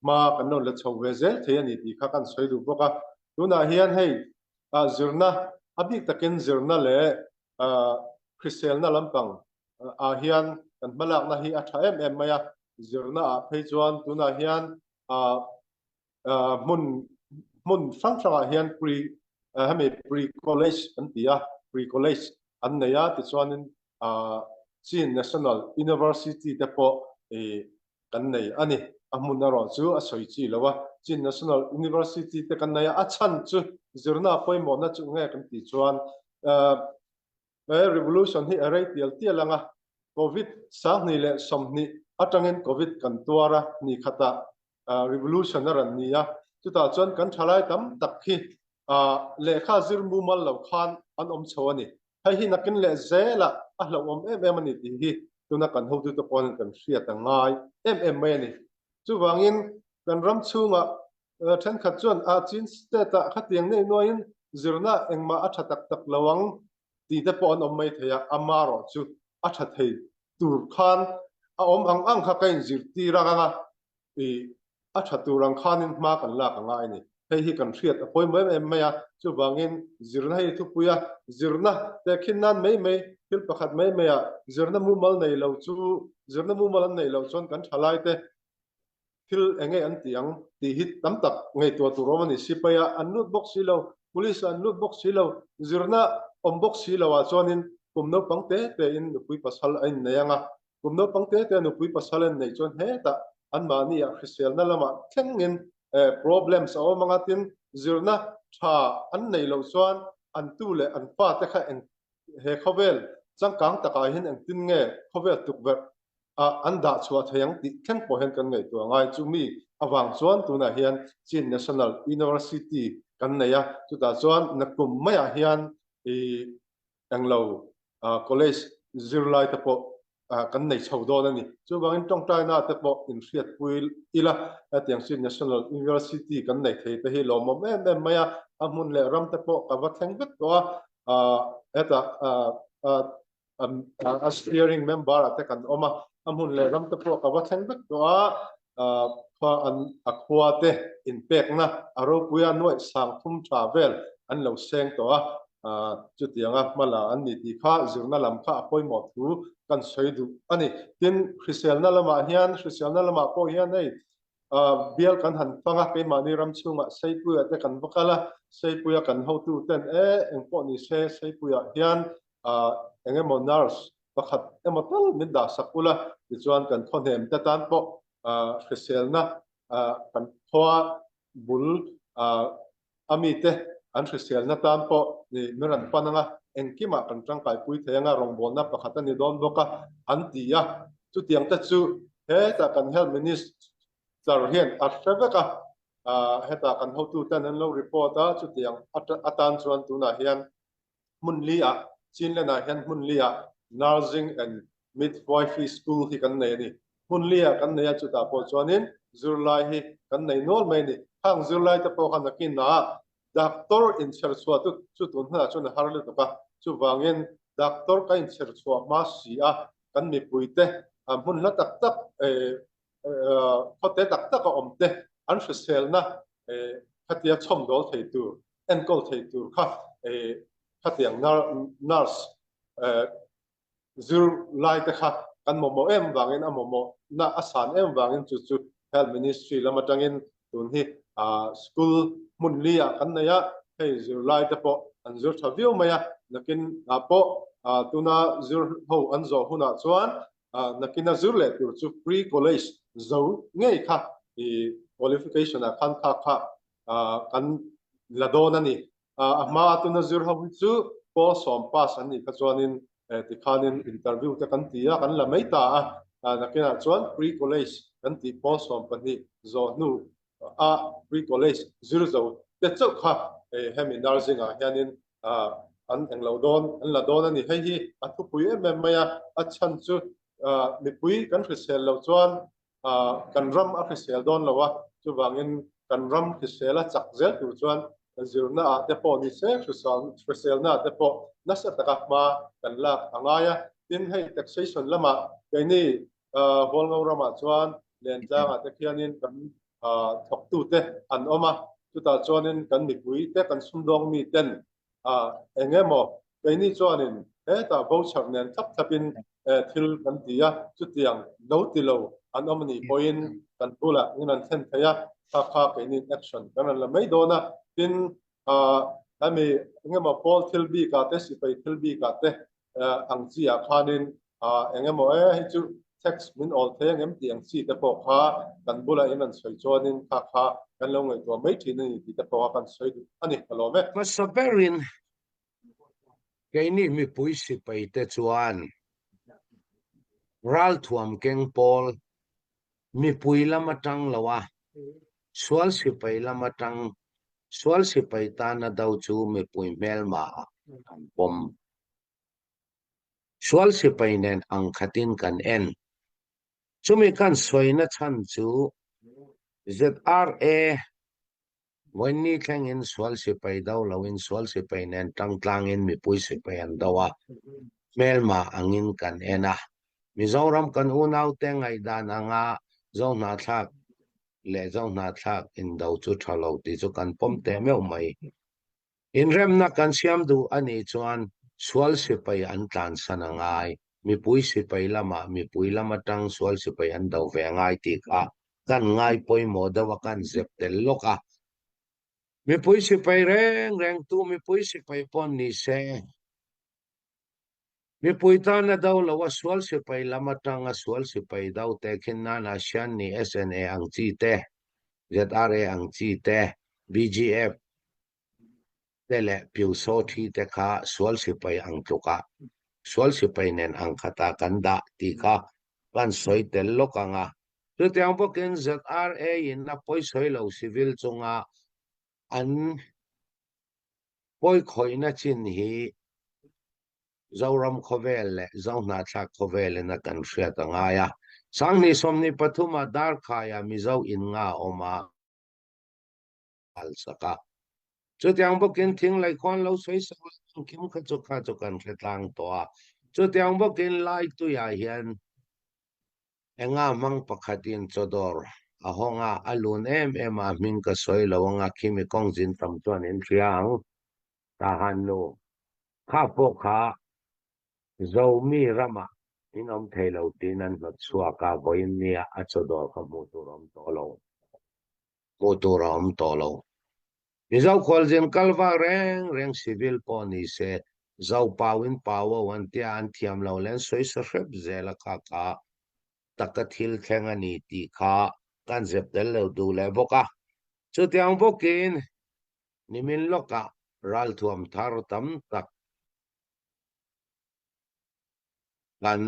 มากันนนละชาวเวเซลเทียนี่ที่ข้ากันสวยดูบอกว่าดูน่าเฮียนให้จิรนะอบิกตะเกนจิรนะเล่คริสเตียนน่ะลำปังเฮียนกันมาลักนะฮีอัฐเอ็มมายาจิรนะให้จวนดูน่าเฮียนมุนฟังฟังเฮียนให้มี pre college อันที่pre college อันนี้ที่จวนจีน National University เดปอกันนี้อันนี้มุนนารอจูสวยจีแล้วว่าจีน National University เดกันนี้ชันจูจิรนะพอยมอนะจูเงี้ยกันที่จวนrevolution ที่อะไรเตียลังCOVID สักนี่แหละสมนี่จังเงิน COVID กันตัวระนี่ขัดrevolution นั่นนี่จุดจวนกันทลายตั้มตักที่เลขาจิรมุมัลเหล่าขานอันชวนี่ให้หินักกินเลเซละเรามันนี่ที่ตัวนักกันหูตัวตะปอนกันเสียต่างง่ายไม่นี่จู่วางินกันรำชูงท่านขัดจวนจีนสเตตขัดยังในหน่วยจิรนะเองมาอัฐตักระวังที่ตะปอนไม่เทียมารอจู่อัฐเทียตูร์ขานอังขัดจิรตีรังอัฐตูรังขานมากันลากง่ายนี่ให้กันเสียพอยไม่จู่วางินจิรนะให้ทุกปุยจิรนะแต่ขินนั้นไม่คิดประคัดไม่จิรนะมุมัลในเราจู่จิรนะมุมัลในเราจนกันทลายเตคิดเองอันที่ยังที่ฮิตตั้มตักไงตัวรมันนี่สิไปอันนู้นบ็อกซี่เรา police อันนู้นบ็อกซี่เราจิรนะบ็อกซี่เราจนกุมโนปังเตอินนุปุยปัสสาวะในยังกุมโนปังเตนุปุยปัสสาวะในจนเฮตอันมานี่คริสเตียนนั่นละมาแข่งเงินproblems เอามังตินจิรนะถ้าอันในเราจวนอันตู้เลยอันฟ้าแต่แค่เฮคเวลจังกังตะกายเห็นอันตินเงคเวลตุกเวอันดาชัวทยังติแข่งพอเห็นกันไงตัวง่ายจุมีวางส่วนตัวน่ะเฮียนจีน National University กันเนี่ยจุดส่วนนักกลุ่มไม่เฮียนอังเราcollege จิรไลตะปอกันในชาวดอนนี่จู่บางทีต้องใจน่าตะปออินเสียดปุยอีละแต่ยังจีน National University กันในเทแต่เฮลมไม่มุนเลรำตะปอกับวัดแข่งกันตัวsteering member แต่กันออกมามุนเลรำตะปอกับวัดแข่งกันตัวพออันควาเตอินเปกนะอารมณ์ปุยน้อยสังคมทราเวลอันเราเซงตัวจุดยังมาละอันนี้ที่ข้าจิรนะลำข้าพอยหมดรู้กันสวยดูอันนี้ทีนคริสเตียนนั่นละมาเฮียนคริสเตียนนั่นละมาพอเฮียนในเบียลกันหันฟังเป็นมานี่รำชูมาใส่ปุยแต่กันพวกละใส่ปุยกันเขาตู้เต้นเอ็งพอนี่ใส่ปุยเฮียนเอ็งมอนนาร์สประคัดมาตั้งมิดดาสักกุละที่จวนกันคนเห็นแต่ตอนพอคริสเตียนนะกันพอบุลอามิเตอันคริสเตียนนะตอนพอนี่เมื่อรันปานังเอ็งกิมากันจังไก่ปุยเทียงรองบอลนะประคัดนี่โดนบอกอันที่จุดยังตัดจูแต่กันเฮลมินิสจารเฮียนอัตราก็แต่กันเขาตู้แต่นั้นเรารีพอร์ตจุดยังอัตราส่วนตัวน่ะเฮียนมุนลีจีนเลยน่ะเฮียนมุนลี nursing and midwifery school ที่กันในนี่มุนลีกันในจุดพอจวนนี้จุลไลกันในโน้นไม่นี่ทางจุลไลจะพอกันนักกินนะด็อกเตอร์อินเชอร์สวดจุดตัวนั้นจุดฮาร์เลตุกะจุดวางเงินด็อกเตอร์กันอินเชอร์สวดมาสีกันมีปุยเตมุนละตักพอเตตักก็อมเตอันสุดเซลนะขัดยาชมโดลเทตูเอ็นกอลเทตูค่ะขัดยานาร์สจูไลต์ค่ะกันโมเอ็มวางเงินโมน่าอาสานเอ็มวางเงินจุดเฮลมินิสทรีแล้วมาจังเงินตุนที่สกูลมุนลีกันเนี่ยให้จูไลต์พออันจูทวิวมานักกินพอตุน่าจูหูอันโจหุน่าชวนนักกินจูเลตูจู pre college จะง่ายค่ะqualification คันค่ะกันละโดนนี่มาตุนจูหูจูพอสอบpassอันนี้ก็ชวนินที่ขานิน interview จะกันที่กันละไม่ตานักกินชวน pre college กันที่พอสอบปันนี้จะนูpre college จูแต่เจ้าค่ะเฮมินาร์ซิงเฮียนินอันละโดนนี่ให้ที่ทุกปุยไม่ชันจูมีปุยกันคริสเตียนเราชวนกันรำคริสเตียนโดนแล้ววะจูบางเงินกันรำคริสเตียนละจักเจตุชวนจิรนะเดปอนิเซคริสเตียนนะเดปอนัสตะกับมากันละอังไงดินให้ taxation ละมาไอ้นี่หัวเงาละมาชวนเรียนจ้างแต่เขียนนี่กัน ถกตู้เตอันออกมาจุดตาจวนกันมีปุ๋ยเตกันสุนดองมีเต้นเองหมอไปนี่จวนตาบ่ชักเนี่ยทับเป็นทิลกันตีจุดยังโน้ติโลอันออกมานี่พอยน์กันพูละนี่นั่นเส้นทางข้าไปนี่แอคชั่นกันละไม่โดนเป็นถ้ามีหมอพอลทิลบีกาเตสิไปทิลบีกาเตอังจีอาคานินหมอให้จุ text มินออลเทงตีอังจีแต่พอข้ากันบุละอินันสวยจวนข้ากันลงไอ้ตัวไม่ทีนี่ที่แต่พอกันสวยดูอันนี้ก็รู้ไหม มาสเปรินแกนี่มีปุ๋ยสิไปแต่จวนรัลทวมเก่งปอลมีปุ๋ยละมาจังละวะสวลสิไปละมาจังสวลสิไปตานาดาวจูมีปุ๋ยเมลมาปมสวลสิไปเนนอังคตินกันเอ็นจูมีกันสวยนะชันจู ZRA วันนี้แข่งอินสวลสิไปดาวลาวินสวลสิไปเนนตั้งกลางอินมีปุ๋ยสิไปอันดาวเมลมาอังอินกันเอ็นะมีเจ้ารำกันอุณาวเตงไอดานางาเจ้านาทักและเจ้านาทักอินดาวจุดทะเลาติจุกันปมเตเมวไม่อินเรมนักกันเสียมดูอันนี้จวนสวลสิไปอันตันสนางายมีปุ๋ยสิไปละมามีปุ๋ยละมาตั้งสวลสิไปอันดาวแวงไอติกะกันง่ายป่วยหมดว่ากันเจ็บเตลโลกะมีปุ๋ยสิไปแรงตู้มีปุ๋ยสิไปปนนิเซมีปุ๋ยตานาดาวละว่าสวลสิไปละมาตั้งสวลสิไปดาวเตคินนานาชันนี่ SNA อังจีเต ZRA อังจีเต BGF เตเลปิวโซทีเตค่ะสวลสิไปอังตุกะสวลสิไปเนนอังคตากันดาติค่ะกันสวยเตลโลกังจุดยังพวกอิน ZRA อินนับป่วยสวยเหล่าซิวิลจงอันป่วยคอยนัดชินฮีเจ้ารำขเวลและเจ้าหน้าที่ขเวลนักการเสียต่างายสังนิสมนิปฐุมาดาร์ขายมีเจ้าอินงาออกมาอัลสกาจุดยังพวกอินทิ้งไล่คนเราสวยสวยคิมขจุกกันเสตางตัวจุดยังพวกอินไล่ตัวยาเฮียนมังประคัดินจดอร์ห้องอลุนมิงก็สวยแล้วงคิมิกงจินตำตัวนินทรียงตาฮันโนข้าพวกข้าเรามีรามาอินอมเทลาวตีนันนัดสวากาโกอินเนียอัจฉริยะมูตุรอมโตโลมิเจ้าควอลเจนคัลวาเร่งซิวิลปอนิเซเจ้าปาวินปาววันที่อันที่อัมลาวเลนสวยสเรบเจลข้าตักทิลแข่งอันนี้ตีข้ากันเจ็บเดลเลวดูแลบกะจุดยังบกินนิมินโลกะรัลทวมทารุตัมตักกัน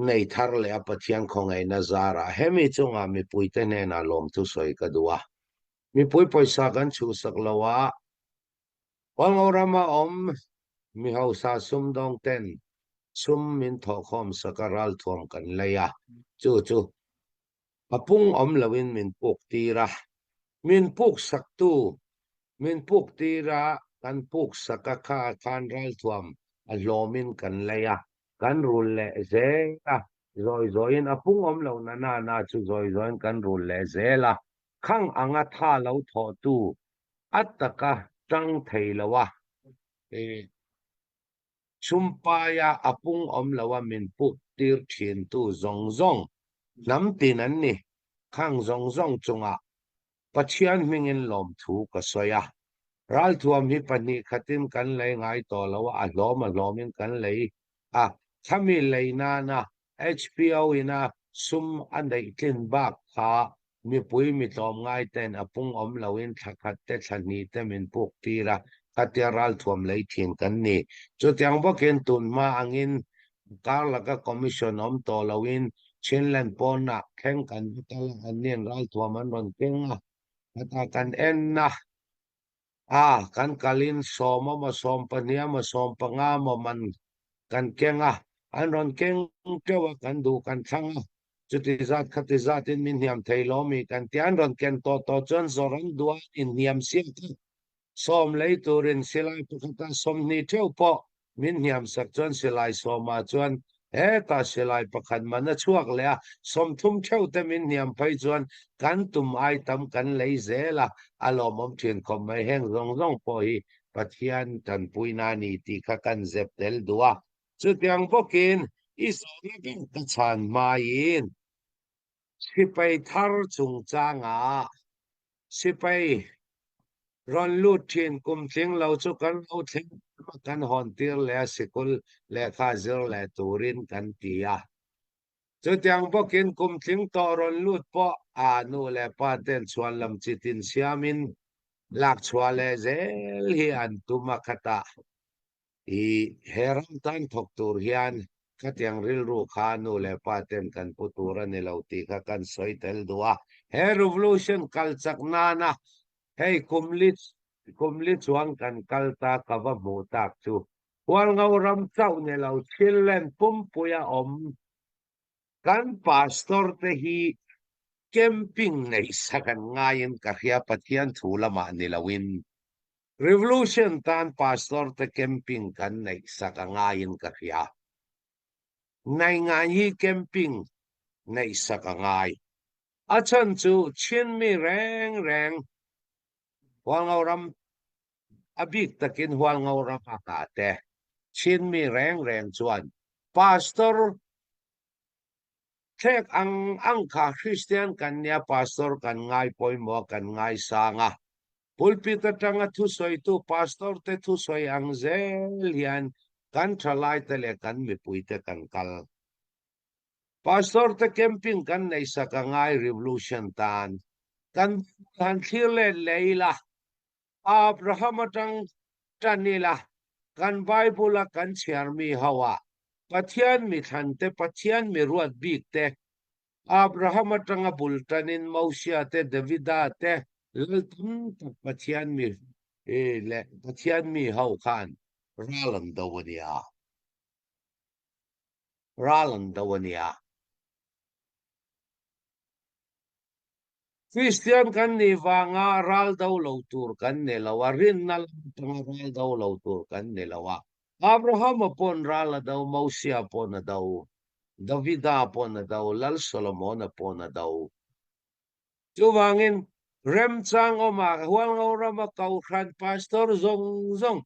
ในทาร์เลอปะเทียงของไอ้นาซาระเฮมิจงมีปุยเตเนนาลมทุสอยกระดัวมีปุยปอยสักันชูสักละวะวังอรามามีเฮาซาซุมดองเต้นซุมมินทอคอมสักรัลทวมกันเลยจูอปุงลวินมินปุกตีระมินปุกสักตูมินปุกตีระกันปุกสักข้าคันรัลทวมอัลโลมินกันเลยกันรูลเลเซล่ะซอยนอปุงเหล่านาจูซอยกันรูลเลเซล่ะข้างอ่างท่าเหล่าทอตูอัตตะกะจังไทยละวะชุมปายาอปุงละวะมินปุกตีร์เทียนตูซงน้ำตีนั้นนี่ข้างซงจงปัจจัยมิงินลมถูกสวยรัลทวมฮิปนีขัดิมกันเลยง่ายต่อละวะล้อมินกันเลยถ้ามีเลยนา HPO ซุมอันใดกินบักมีปุยมีตอมง่ายแต่อปุงละวินทักขัดแต่ชันนี้แต่มินปุกตีระกัตยารัลทวมเลยเทียนกันนี่จุดยังบอกเห็นตุนมาอังินการละก็คอมมิชชั่นตัวละวินเช่นเล่นปอนแข่งกันแต่ละอันนี้รัลทวมมันรอนเก่งแต่กันเอ็นกันกาลินซ้อมมาซ้อมปนีมาซ้อมปงมันกันเก่งอันรอนเก่งเจ้ากันดูกันช่างจุดที่จัดขัดที่จัดอินมินยามไทยล้อมีกันที่อันรอนเก่งต่อจนสรันดูอินยามเสียงซ้อมเลยตัวเรียนสิไลปกติซ้อมนี่เจ้าพอมินยามสักจนสิไลซ้อมมาจน ตาสิลายประคันมันนะช่วงเลยสมทุมเช่าแต่มินเนียมไปจวนกันตุมไอตำกันเลยเซละอารมณ์เทียนคอมไม่แห้งร่องพอฮีปัทยานทันปุยนานีตีขกันเซบเตลดัวจุดยังพกินอิสระกันกชานมายินสิไปทาร์จุงจางสิไปรอนลูดเทียนกุมเทียงเราจุกันเอาเทียงกันหอนเตียและสิกุลและคาเซลและตูรินกันตียจุดยังพกินกุมเทียงต่อรอนลูดปอนูและปาเตนชวนลำจิตินเสียมินลักชวเลเซลฮีอันตุมาคตาเฮรัมตันทกตูรฮิอันคัดยังริลรูคานูและปาเตนกันปุตูรันเนลาตีกันสอยเตลดัวเฮรีวลูชันกัลจักนานะให้คุมลิชวงกันกัลตากบมูตักจูวันเงารำเจ้าเนี่ยเราชิลเลนปุ่มปุยอมกันพาสตอร์เตฮีแคมปิ้งในสักง่ายนกับเฮียปัทยันทูละมาเนลาวิน Revolution ตานพาสตอร์เตแคมปิ้งกันในสักง่ายนกับเฮียในงานฮีแคมปิ้งในสักง่ายอาจารย์จูชินมีแรงวันเงารำอบิกตะกินวันเงารำอากาศแต่ชินมีแรงจวนพาสตอร์เทกอังคาคริสเตียนกันเนี่ยพาสตอร์กันง่ายปอยหมอกันง่ายสางปุลปิตตังทุสอยตุพาสตอร์เตทุสอยอังเซลยันกันทลายเตเลกันมีปุยเตกันกัลพาสตอร์เตแคมปิ้งกันในสักง่าย revolution ตานกันทันทีเลยละอับราฮัมตังจันนี่ละกันไบเบิลกันเชียร์มีฮาวาปัทยันมีทันเตปัทยันมีรวดบิกเตอับราฮัมตังบุลตันินมาอุชียเตเดวิดาเตลตุนปัทยันมีและปัทยันมีฮาวคานรัลันดาวเนียคริสเตียนกันนี่วางรัลดาวลาวตูร์กันเนลาวารินนัลตังรัลดาวลาวตูร์กันเนลาวาอับราฮัมปอนรัลดาวมาอุชียปอนดาวดาวิดาปอนดาวลัลโซโลมอนปอนดาวจูวางินเรมจังออกมาหัวเงารามาเกาครันพาสตอร์ซง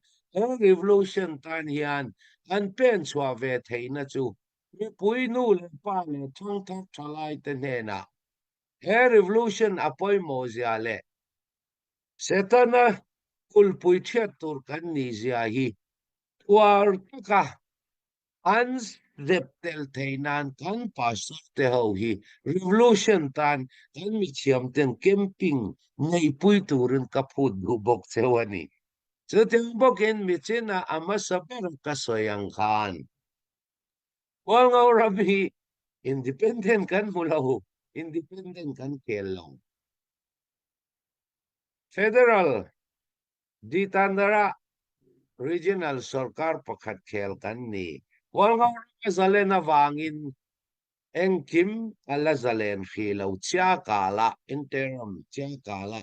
revolution ตันฮิอันอันเป็นชัวเวทให้นะจูมีปุยนูเลปาเลทั้งทลายเตเนนะrevolution อภัยโมเซียเลเสตนะคุลปุยเทียตุรกันนิเซียฮีวาร์ตกะอันเด็บเตลเทนันกันพาสตอร์เตฮาวฮี revolution ตันกันมีเชียมเต็นแคมปิ้งในปุยตูรินกับพูดดูบอกเซวานีจะเต็มบอกเห็นมิเชนะอามาสเปร์กัสยังคานวันเงารับฮี independent กันมุลาหู independent กันเคลง federal ดิตันดาระ regional सरकार पखत खेलกันนี่วันเงาzalen avangin engkim ala zalen khilau chia kala interim chia kala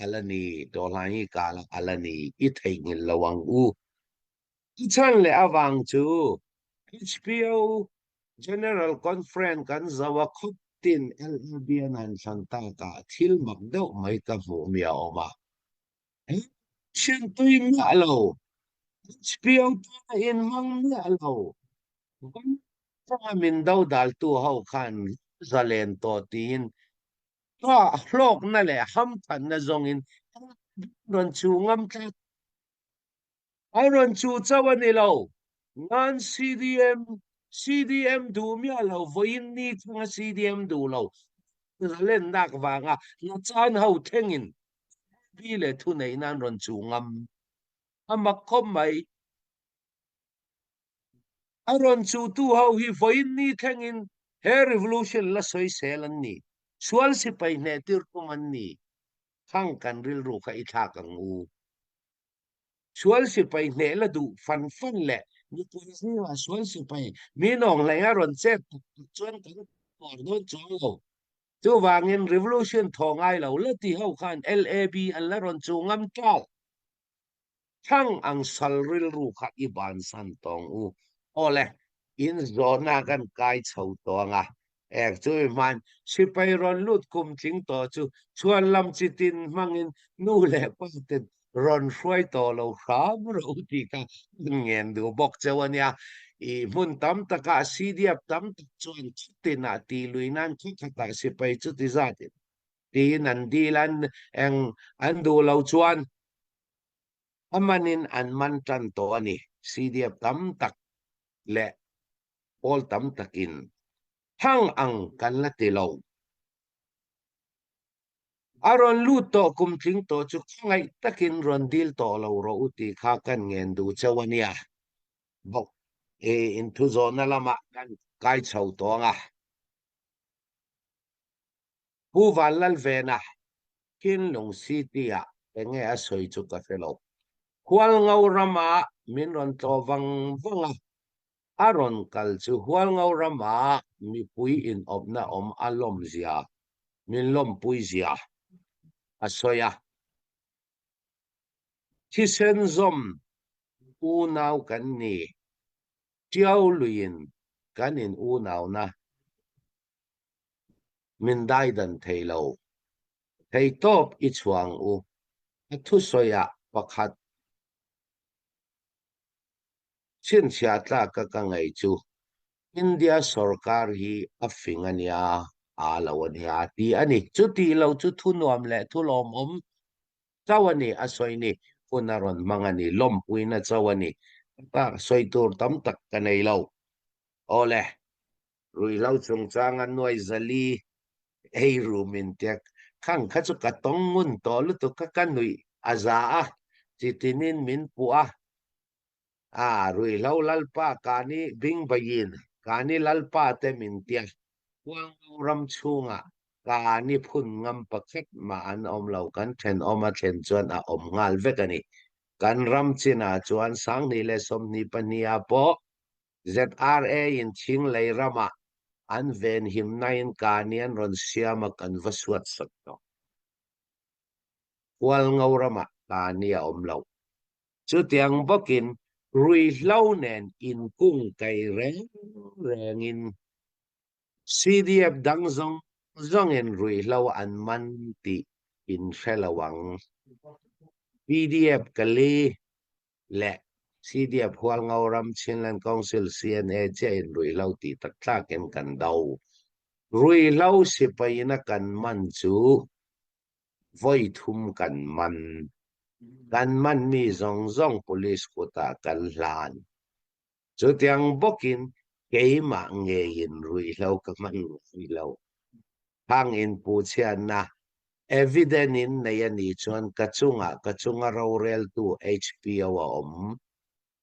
alani dolani kala alani ithengin lawang u ichan le awang chu HPO general conference kan zawa khoptin LLBN han santa ka thil magdo mai ka vo mia oma chen tui mi alo HPO ta in mang mi alo min daw dal tu hau khan zalen to tin to hlok na le ham than na zongin ron chu ngam tla ron chu chawani lo ngan CDM du mi lo voin ni thang CDM du lo zalen nak wanga na chan hau thengin bi le thu nei nan ron chu ngam amak khom mai aron chu tu hau hi voin ni thengin he revolution la soi selan ni sual si pai ne tir kuman ni khang kan ril ru kha itha kang u sual si pai ne la du fan le ni police ni wa sual si pai mi nong la aron che chuan kan por don chong lo chu wangin revolution thongai lo la ti hau khan LAB an la ron chu ngam tal khang ang sal ril ru kha iban san tong u ole in zona kan kai chho to nga ek chui man sipai ron lut kum thing to chu chuan lam chitin mangin nu le pa te ron hruai to lo ram ro ti ka ngen du bok chawanya I mun tam taka CDF tam chuan tina ti luinan ki khata sipai chu ti zati ti nan dilan eng andu lo chuan amanin an man tan to ani CDF tam tak le all tam takin hang ang kan la tilo aron luto kum thing to chu ngai takin ron dil to lo ro uti kha kan ngen du chawania bok into zona lama kan kai chho to nga hu valal vena kin long city a enge a soi chu ka felo hual ngau rama min ron to wanga aron kal chu hual ngau rama mi pui in opna alom zia min lom pui zia asoya chisen zom unaw kan ni tiaw luin kanin unaw na min daidan thailo thei top ichwang u athu soya pakhat chin sia tla ka kangai chu India sarkar hi afingania alawania ti ani chu ti lo chu thunom le thulom chawani asoini kunaron mangani lom puina chawani ta soitur tam tak kanai lo ole rui lo chung changan noi zali ei rumin tek khang khachu katong ngun to lu to ka kanui aza a chitinin min pu'a rui lo lalpa kani bing bayin kani lalpa te min tia wang ram chunga kani phun ngam pakhet ma an lo kan then a then chuan a ngal vekani kan ram china chuan sang ni le som ni pania po ZRA in ching lei rama an ven him nain kanian ron siama kan vasuat sakto wal ngau rama kania lo chu tiang bokin rui lau nen in kung kai reng in CDF dang zong en rui lau an man ti in felawang PDF kali le CDF hual ngau ram Chinland Council CNA che in rui lau ti tak en kan dau rui lau sipaina kan man chu voi thum kan man mi zong police kota kan hlan chu tiang bokin keima nge in rui lau ka man rui lau hang in pu chian na evident in nayani chuan kachunga rorel tu HPO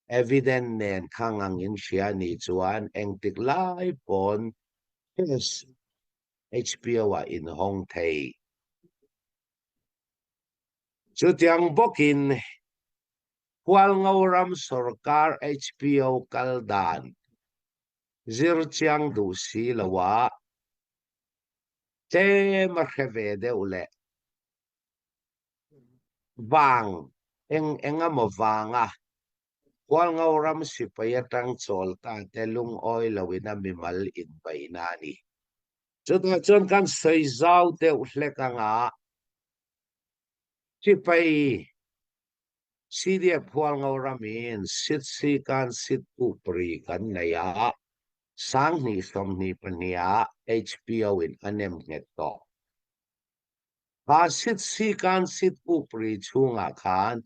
evident nen khangang in shiani chuan engtik lai pon yes HPO in hong thei chu tiang bokin hual ngau ram sarkar HPO kaldan zir chiang du si lawa te marheve de ule wang engamo wanga hual ngau ram sipaya tang chol ta telung oil lawina mimal in bainani chon kan sei zau te uhlekanga sipai CDF hual ngau ramin sit si kan sit upri kan naya sang ni som ni pania HPO in anem ngeto ha sit si kan sit upri chunga khan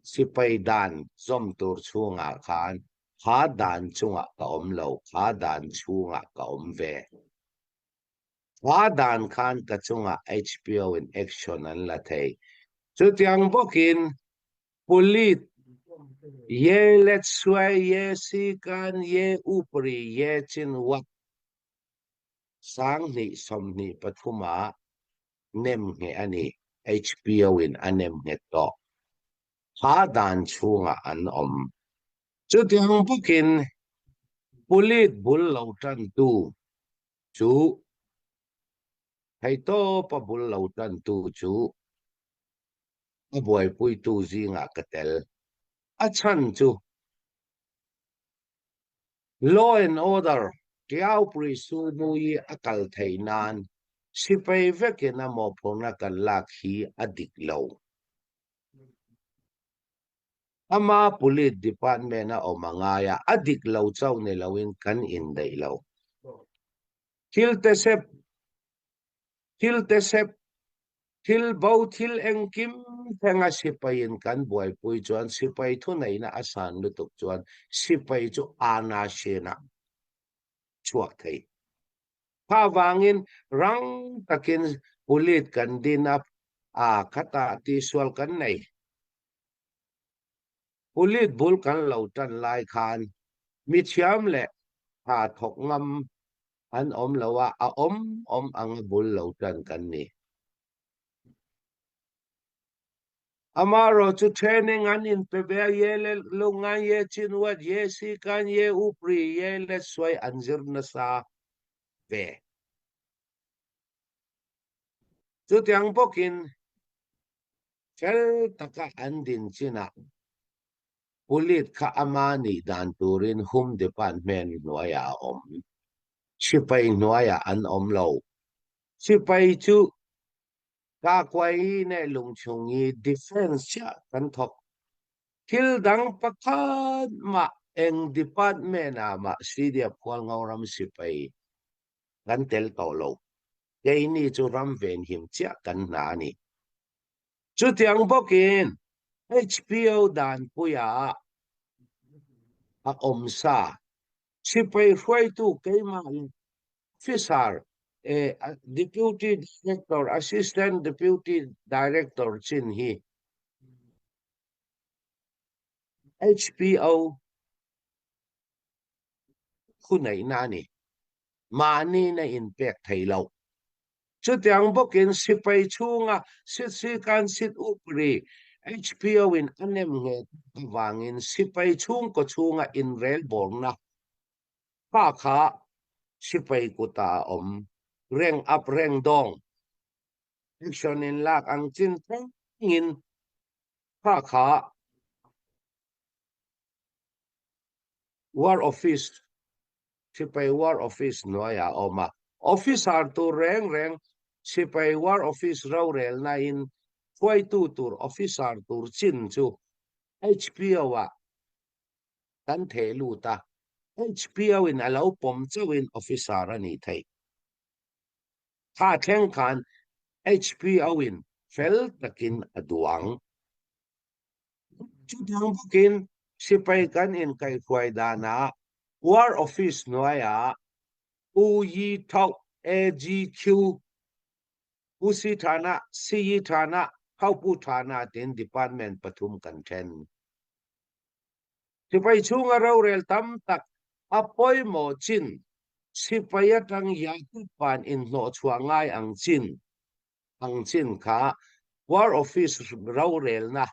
sipai dan zom tur chunga khan ha dan chunga ka lo ha dan chunga ka ve ha dan khan ka chunga HPO in action an la thei chu tiang bokin pulit ye let swai ye si kan ye upri ye chin wat sang ni som ni pathuma nem nge ani HPO in anem nge to ha dan chunga an chu tiang bokin pulit bul lo tan tu chu hai to pa bul lo tan tu chu boy pui tu zinga katel achan chu law and order tiao pri su mui akal theinan sipai vekena mo phona kan lakhi adik lo ama police department na omangaya adik lo chaw ne lawin kan in dei lo thil bau thil engkim thenga sipain kan buai pui chuan sipai thu nei na asan lutuk chuan sipai chu ana shena chuak thei pha wangin rang takin police kan dina khata ti swal kan nei police bul kan lo tan lai khan mi thiam le thok ngam an om lawa om ang bul lo tan kan ni amaro chu training an in pebe ye le lunga ye chinwat ye si kan ye upri ye le swai anjir na sa ve chu tiang bokin chel taka andin china police kha amani dan turin hum department noya om sipai noya an om lo sipai chu ka kwai ne lungchungi defense cha kan thok thil dang pakhat ma eng department ma sidia phwal ngauram sipai kan tel to lo ye ni chu ram ven him cha kan na ni chu tiang bokin HPO dan puya om sa sipai hwai tu keima officer deputy director assistant deputy director chin hi HPO khunai nani mani na impact thailo chu tiang bokin sipai chunga sit kan sit upri HPO in anem nge wangin sipai chung ko chunga in rel borna kha sipai kuta om reng up reng dong action in lak ang chin ngin kha war office sipai war office noya oma officer to reng sipai war office raurel na in khwai tu tur officer tur chin chu HPO wa kan thelu ta HPO in alo pom chawin officer ani thei kha thleng khan HPO in fel takin aduang chu dang bukin sipai kan in kai khwai dana war office noya uyi thau AGQ usi thana CE thana khaupu thana ten department pathum content sipai chunga raurel tam tak apoi mo chin sipaya tang yatu pan in no chuangai ang chin kha war office raurel na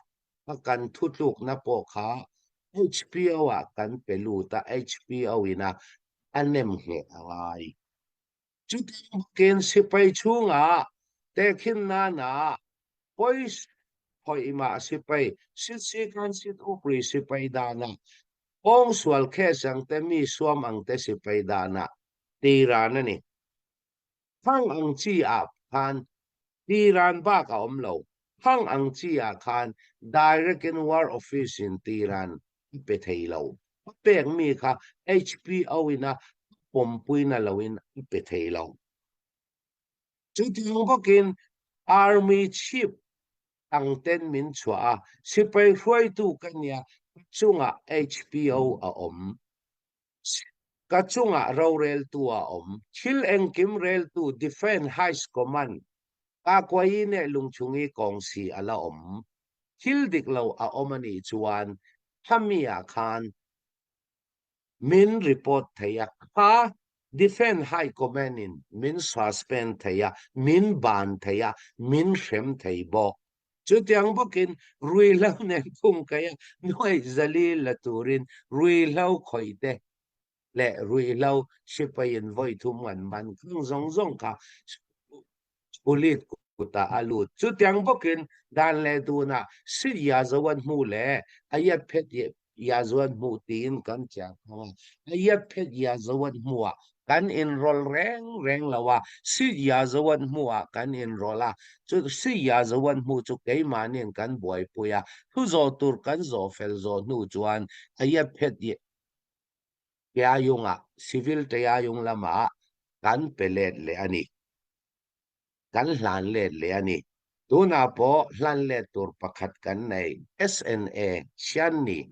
kan thutluk na po kha HPO kan peluta HPO ina anem he awai chuting ken sipai chunga tekhin na pois hoi ma sipai sit kan sit upri sipai dana ong swal khesang te mi suam ang te sipai dana tiran ani hang ang chi ap khan tiran ba ka omlo hang ang chi a khan direct in war office in tiran pe thailo pek mi kha HPO ina pompui na lawin pe thailo chuting bokin army chief ang ten min chua sipai hruai tu kanya chunga HPO a om ka chunga raurel tu a om thil engkim rel tu defense high command ka kwai ne lungchungi kongsi ala om thil diklo a omani chuan hamia khan min report thaya kha defense high command in min suspend thaya min ban thaya min shem thaibo chu tiang bokin rui lau ne kum kaya noi zali laturin rui lau khoite le rui lau sipayin voi thum wan ban kung zong ka ulit kuta alut chu tiang bokin dan le tu na siya zawan mu le ayat phet ye ยาจวนหมู่ตีนกันจากเพราะว่ายัดเพชรยาจวนหัวกันenroll แรงละว่าสิยาจวนหัวกัน enroll ละจุสิยาจวนหมู่จุกไกมาเนียนกันบ่อยปุยทุจอตุรกันจอเฟลจอนูจวนยัดเพชรยายุงcivil ตยายุงละมากันเปเลดเลยอันนี้กันหลานเลดเลยอันนี้ตัวน่ะพอหลานเลดตัวประคัดกันใน SNA ชันนี่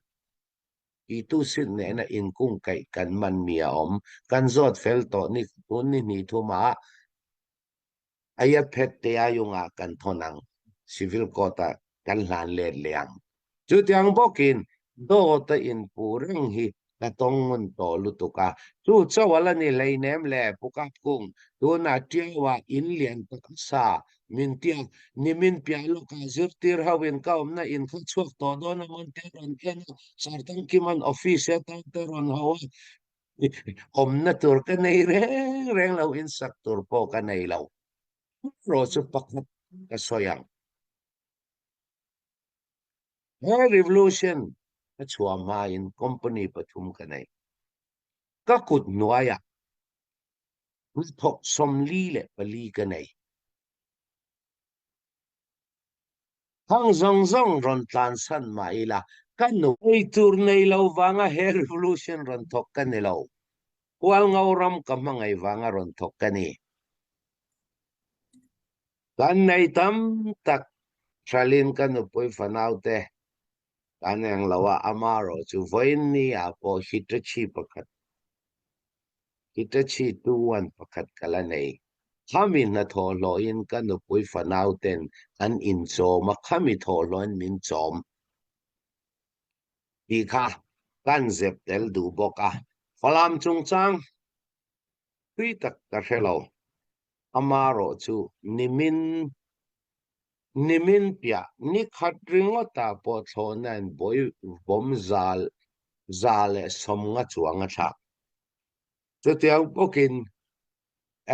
itu sin ne na in kung kai kan man mia kan zot fel to ni tun ni thuma ayat phet te ayunga kan thonang civil kota kan hlan le leang chu tiang bokin do ta in pureng hi na tong mun to lutuka chu chawala ni leinem le pukap kung tu na tiawa in lian ta sa min tiang ni min pialo ka zirtir hawin ka na in kha chuak to do na mon te ron ken sartang kiman office ta te ron hawa na tur ka nei reng lo in sak tur po ka nei lo ro chu pakhat ka soyang revolution ka chua ma in company pathum ka nei ka kut nuaya ni thok som li le pali ka nei hang zong ron tlan san ma ila kan no ei tur nei lo wanga he revolution ron thok kan nei lo wal ngauram ka mangai wanga ron thok kan ni kan nei tam tak tralin kan no poi fanaute kan ang lawa amaro chu voin ni apo hitachi pakat hitachi tuan pakat kala nei khamin na tho loin kan no poi fanauten an in choma khami tho loin min chom di kha kan zep tel du boka falam chung chang tui tak ka hello amaro chu nimin pia ni khatringota po thonan boy bom zale somnga chuanga tha chutiang pokin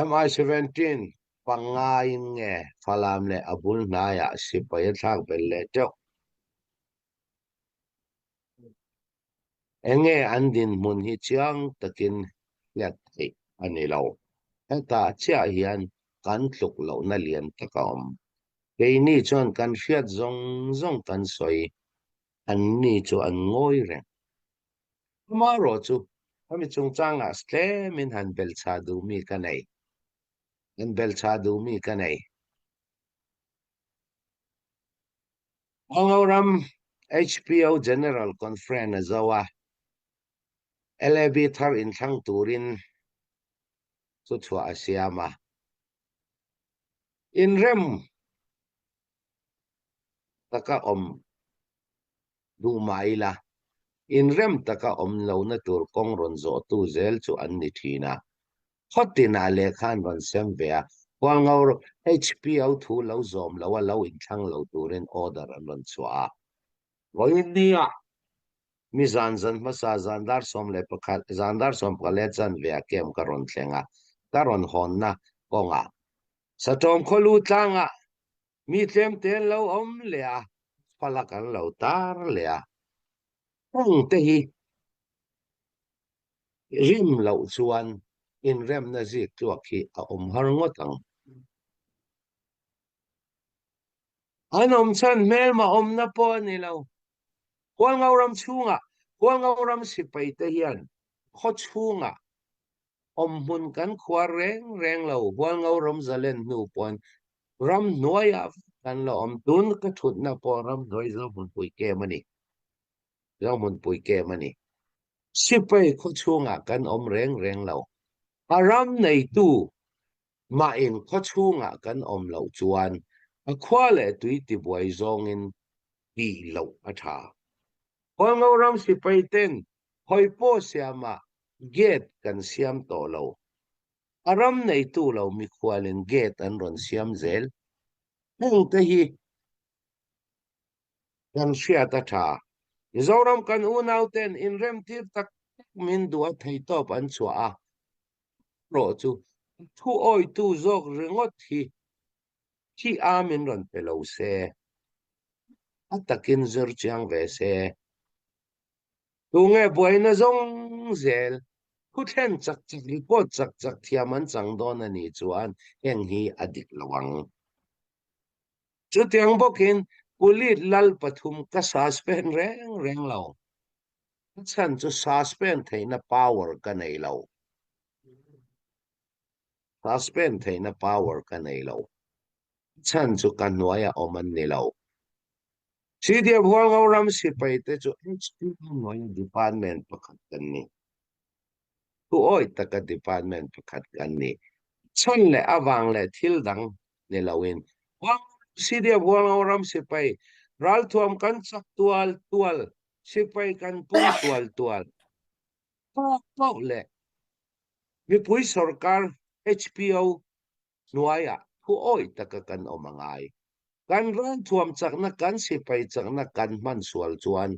mi17 pangain nge falam le abul naya sipaya thak belle tok enge andin mun hi chiang takin lat thei ani lo ta chia hian kan tluk lo na lian takom ke ni chon kan hriat zong kan soi an ni chu an ngoi re maro chu ami chung changa slemin han bel cha du mi kanai an bel cha du mi kanai angoram HPO General Conference zawa LAB thar in thang turin chu chua asiama in rem taka du maila in rem taka lo na tur kong ron zo tu zel chu an ni thina hotina le khan ron sem vea wal ngor HPO thu lo zom lo in thang lo turin order an ron chua roin nia mi zan masa zandar som le pakhat zandar som pale chan vea kem karon thlenga karon honna konga satom kholu tlanga mi tlem ten lo lea palakan lo tar lea te hi rim lo chuan in rem na zik chuak hi a har ngotang anom chan mel ma na po ni lo huang ngauram chunga huang ngauram sipai te hian kho chunga hun kan khwar reng lo huang ngauram zalen nu pon ram noya kan lo tun ka thut na po ram noi zo mun pui ke mani sipai kho chunga kan reng lo aram nei tu ma in kho chunga kan lo chuan a khwale tui ti buai zong in bi lo atha huang ngauram sipai ten hoi po siama get kan siam to lo aram nei tu lo mi khwalin get an ron siam zel te hi kan sia ta tha zoram kan unauten in rem tir tak min duwa thei top an chua ro chu thu oi tu zok ringot hi amin ron pelo se atakin zur chiang ve se tu nge boy na zong zel hu then chak chak report chak chak thiaman chang don ani chuan heng hi adik lawang chu tiang bokin pulit lal pathum ka suspend reng lo chan chu suspend theina power ka nei lo suspend theina power ka nei lo chan chu kan noya oman ni lo sidia buang auram sipai te chu noya department pakhat kan ni tu oi taka department pakhat kan ni chon le awang le thil dang ne lawin wang sidia buang auram sipai ral thuam kan chak tual sipai kan pung tual pok le mi pui sarkar HPO nuaya hu oi taka kan omangai kan ran thuam chakna kan sipai chakna kan man sual chuan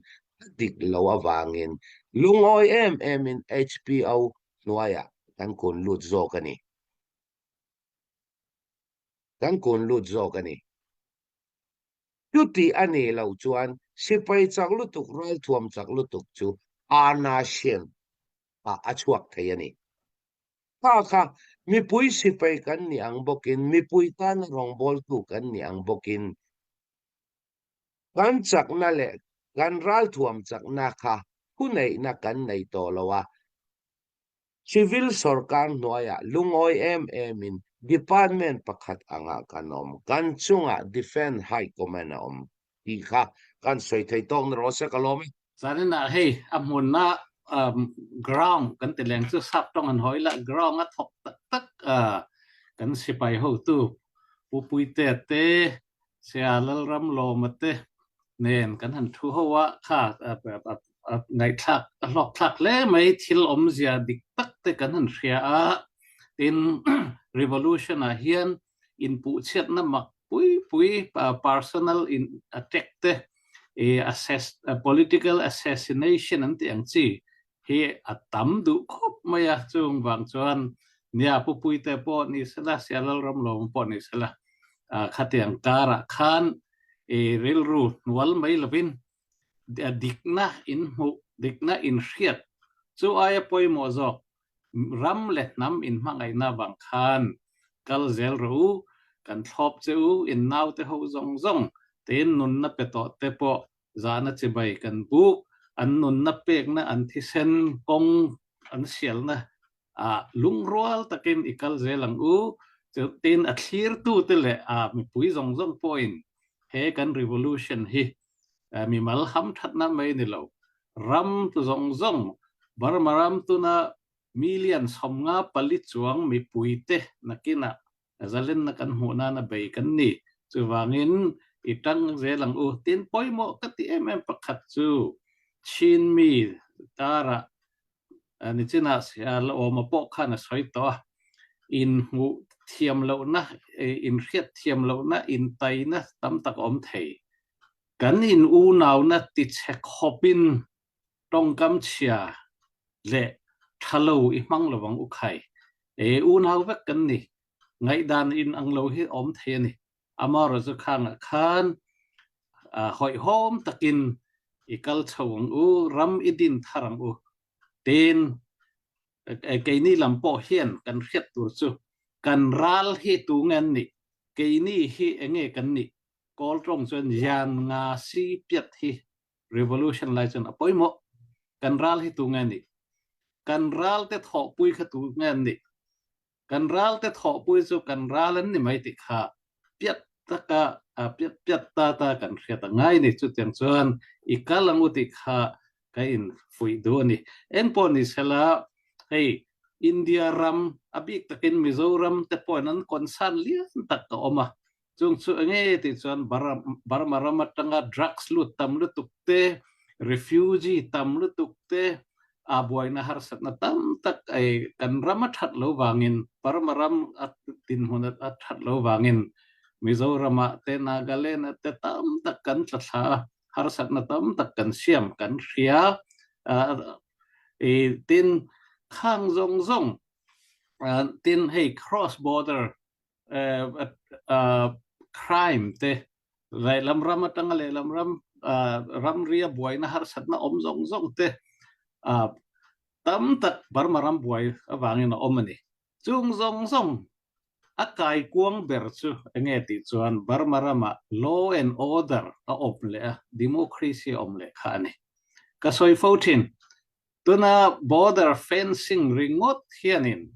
dik lo awangin lungoi em in HPO nuaya kan kun lut zo kani tuti ani lo chuan sipai chaklutuk ral thuam chaklutuk chu ana shem achuak thayani kha mi pui sipai kan ni ang bokin mi pui tan rong bol tu kan ni ang bokin kan chakna le kan ral thuam chakna kha hunei na kan nei to lawa civil sarkar noya lungoi em in department pakhat anga kanom kan chunga defense high command om ti kha kan soi thei tong ro se kalom sanina hey amun na ground kan teleng chu sap tong an hoila ground a thok tak kan sipai ho tu pupui te sia lal ram lo mate nen kan han thu hawa kha ngai thak lok thak le mai thil om zia dik tak te kan han ria a tin revolution a hian in pu chet na mak pui personal in attack te political assassination an ti ang chi he atam du khop maya chung wang chuan nia pupui te po ni sala sialal ram lo po ni sala khatiang kara khan ril ru nual mai lovin dikna in riat chu aya poi mo zok ram le nam in mangai na wang khan kal zel ru kan thop chu in naw te ho zong ten nun na peto te po zana chibai kan bu an nun na pek na an thisen kong an sial na lungrual takin ikal zelang tin a clear tu te le mi pui zong point he kan revolution hi mi mal ham that na mai ni lo ram tu zong barmaram tu na million somnga palit chuang mi pui te nakina zalen na kan huna na bei kan ni chuwangin itang zelang tin poimo kati pakhat chu chin mi tara ni china sia lo ma po khana soi to in hu thiam lo na in riat thiam lo na in tai na tam tak om thei kan in u naw na ti che khopin tong kam chia le thalo I mang lawang u khai u naw vek kan ni ngai dan in ang lo hi om the ni amar zu khan hoi hom takin ikal chawang u ram idin tharang u ten keini lampo hian kan riat tur chu kan ral hi tu ngan ni keini hi enge kan ni kol trong chuan yan nga si piat hi revolution lai chuan apoimo kan ral hi tu ngan ni kan ral te tho pui kha tu ngan ni kan ral te tho pui chu kan ral an ni mai ti kha piat taka piat ta kan riat ngai ni chu tiang chuan ikalang uti kha kain fui do ni en pon ni sela hey India ram abik takin Mizoram te ponan konsan lian tak ka oma chung chu nge ti chuan barmaram atanga drugs lut tam lu tukte refugee tam lu tukte abuai na har sat na tam tak ai kan rama that lo wangin barmaram at tin hunat at that lo wangin Mizoram te Nagaland te tam tak kan tla har sat na tam tak kan siam kan ria tin khang zong tin hey cross border crime te lai lam ram atanga le lam ram ria buai na har sat na om zong te tam tak barmaram buai awangin omani chung zong zong akai kuang ber chu enge ti chuan barmarama law and order a ople democracy omle khani ka soi fotin tuna border fencing ringot hianin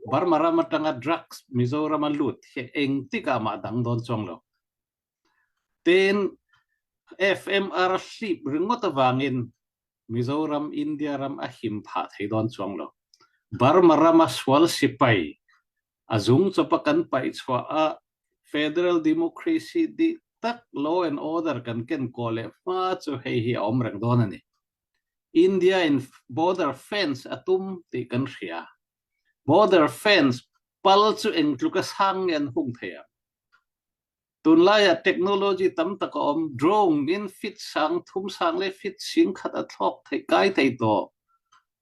barmarama tanga drugs Mizoram lut he engtika ma dang don chonglo ten FMR slip ringot awangin Mizoram India ram ahim pha thei don chonglo barmarama swal sipai azung chopakan pai chwa a federal democracy di tak law and order kan ken kole ma chu hei hi omrang don ani India in border fence atum ti kan ria border fence pal chu englukas hang en hung thea tunlaya technology tam tak drone in fit sang thum sang le fit sing khat a thok thei kai thei to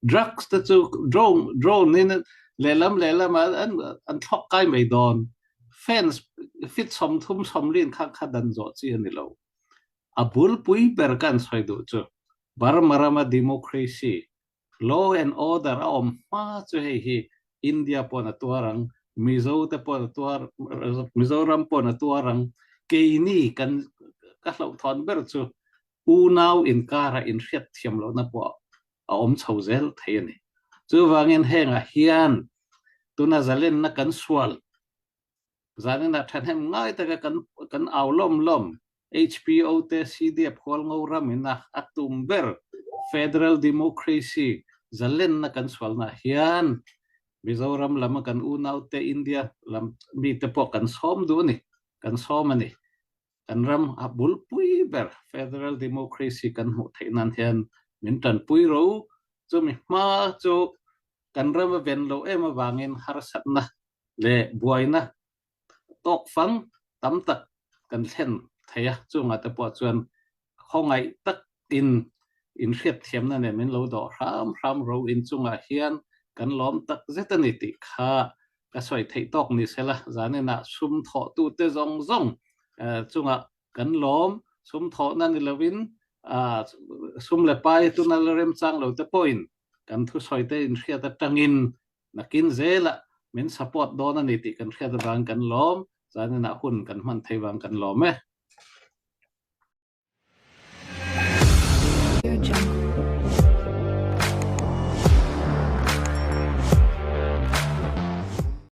drugs ta chu drone in lelam an thok kai mai don fence fit som thum som lin kha dan zo chi ani lo abul pui ber kan soi du chu barmarama democracy law and order ma chu hei hi India pon atuarang Mizoram pon atuarang keini kan ka hlau thon ber chu unau in kara in riat thiam lo na po chhozel thei ani chu wangin henga hian tuna zalen na kan swal zanin na than ngai ta kan lom HPO te CDF khol ngoram ina atum ber federal democracy zalen na kan swal na hian Mizoram lama kan unau te India lam mi te po kan som du ni kan som ani kan ram abul pui ber federal democracy kan hu theinan hian min tan pui ro chu mi ma chu kan ram ven lo ema wangin harsat na le buaina tok fang tam tak kan thlen theya chunga te po chuan khongai tak in riat thiam na ne min lo do ram ro in chunga hian kan lom tak zetani ti kha ka soi thei tok ni sela zanena sum tho tu te zong chunga kan lom sum tho na ni lovin sum le pai tu na rem chang lo te point kan thu soi te in riat ta tangin nakin zela min support don ani ti kan riat bang kan lom zanena hun kan man thei wang kan lom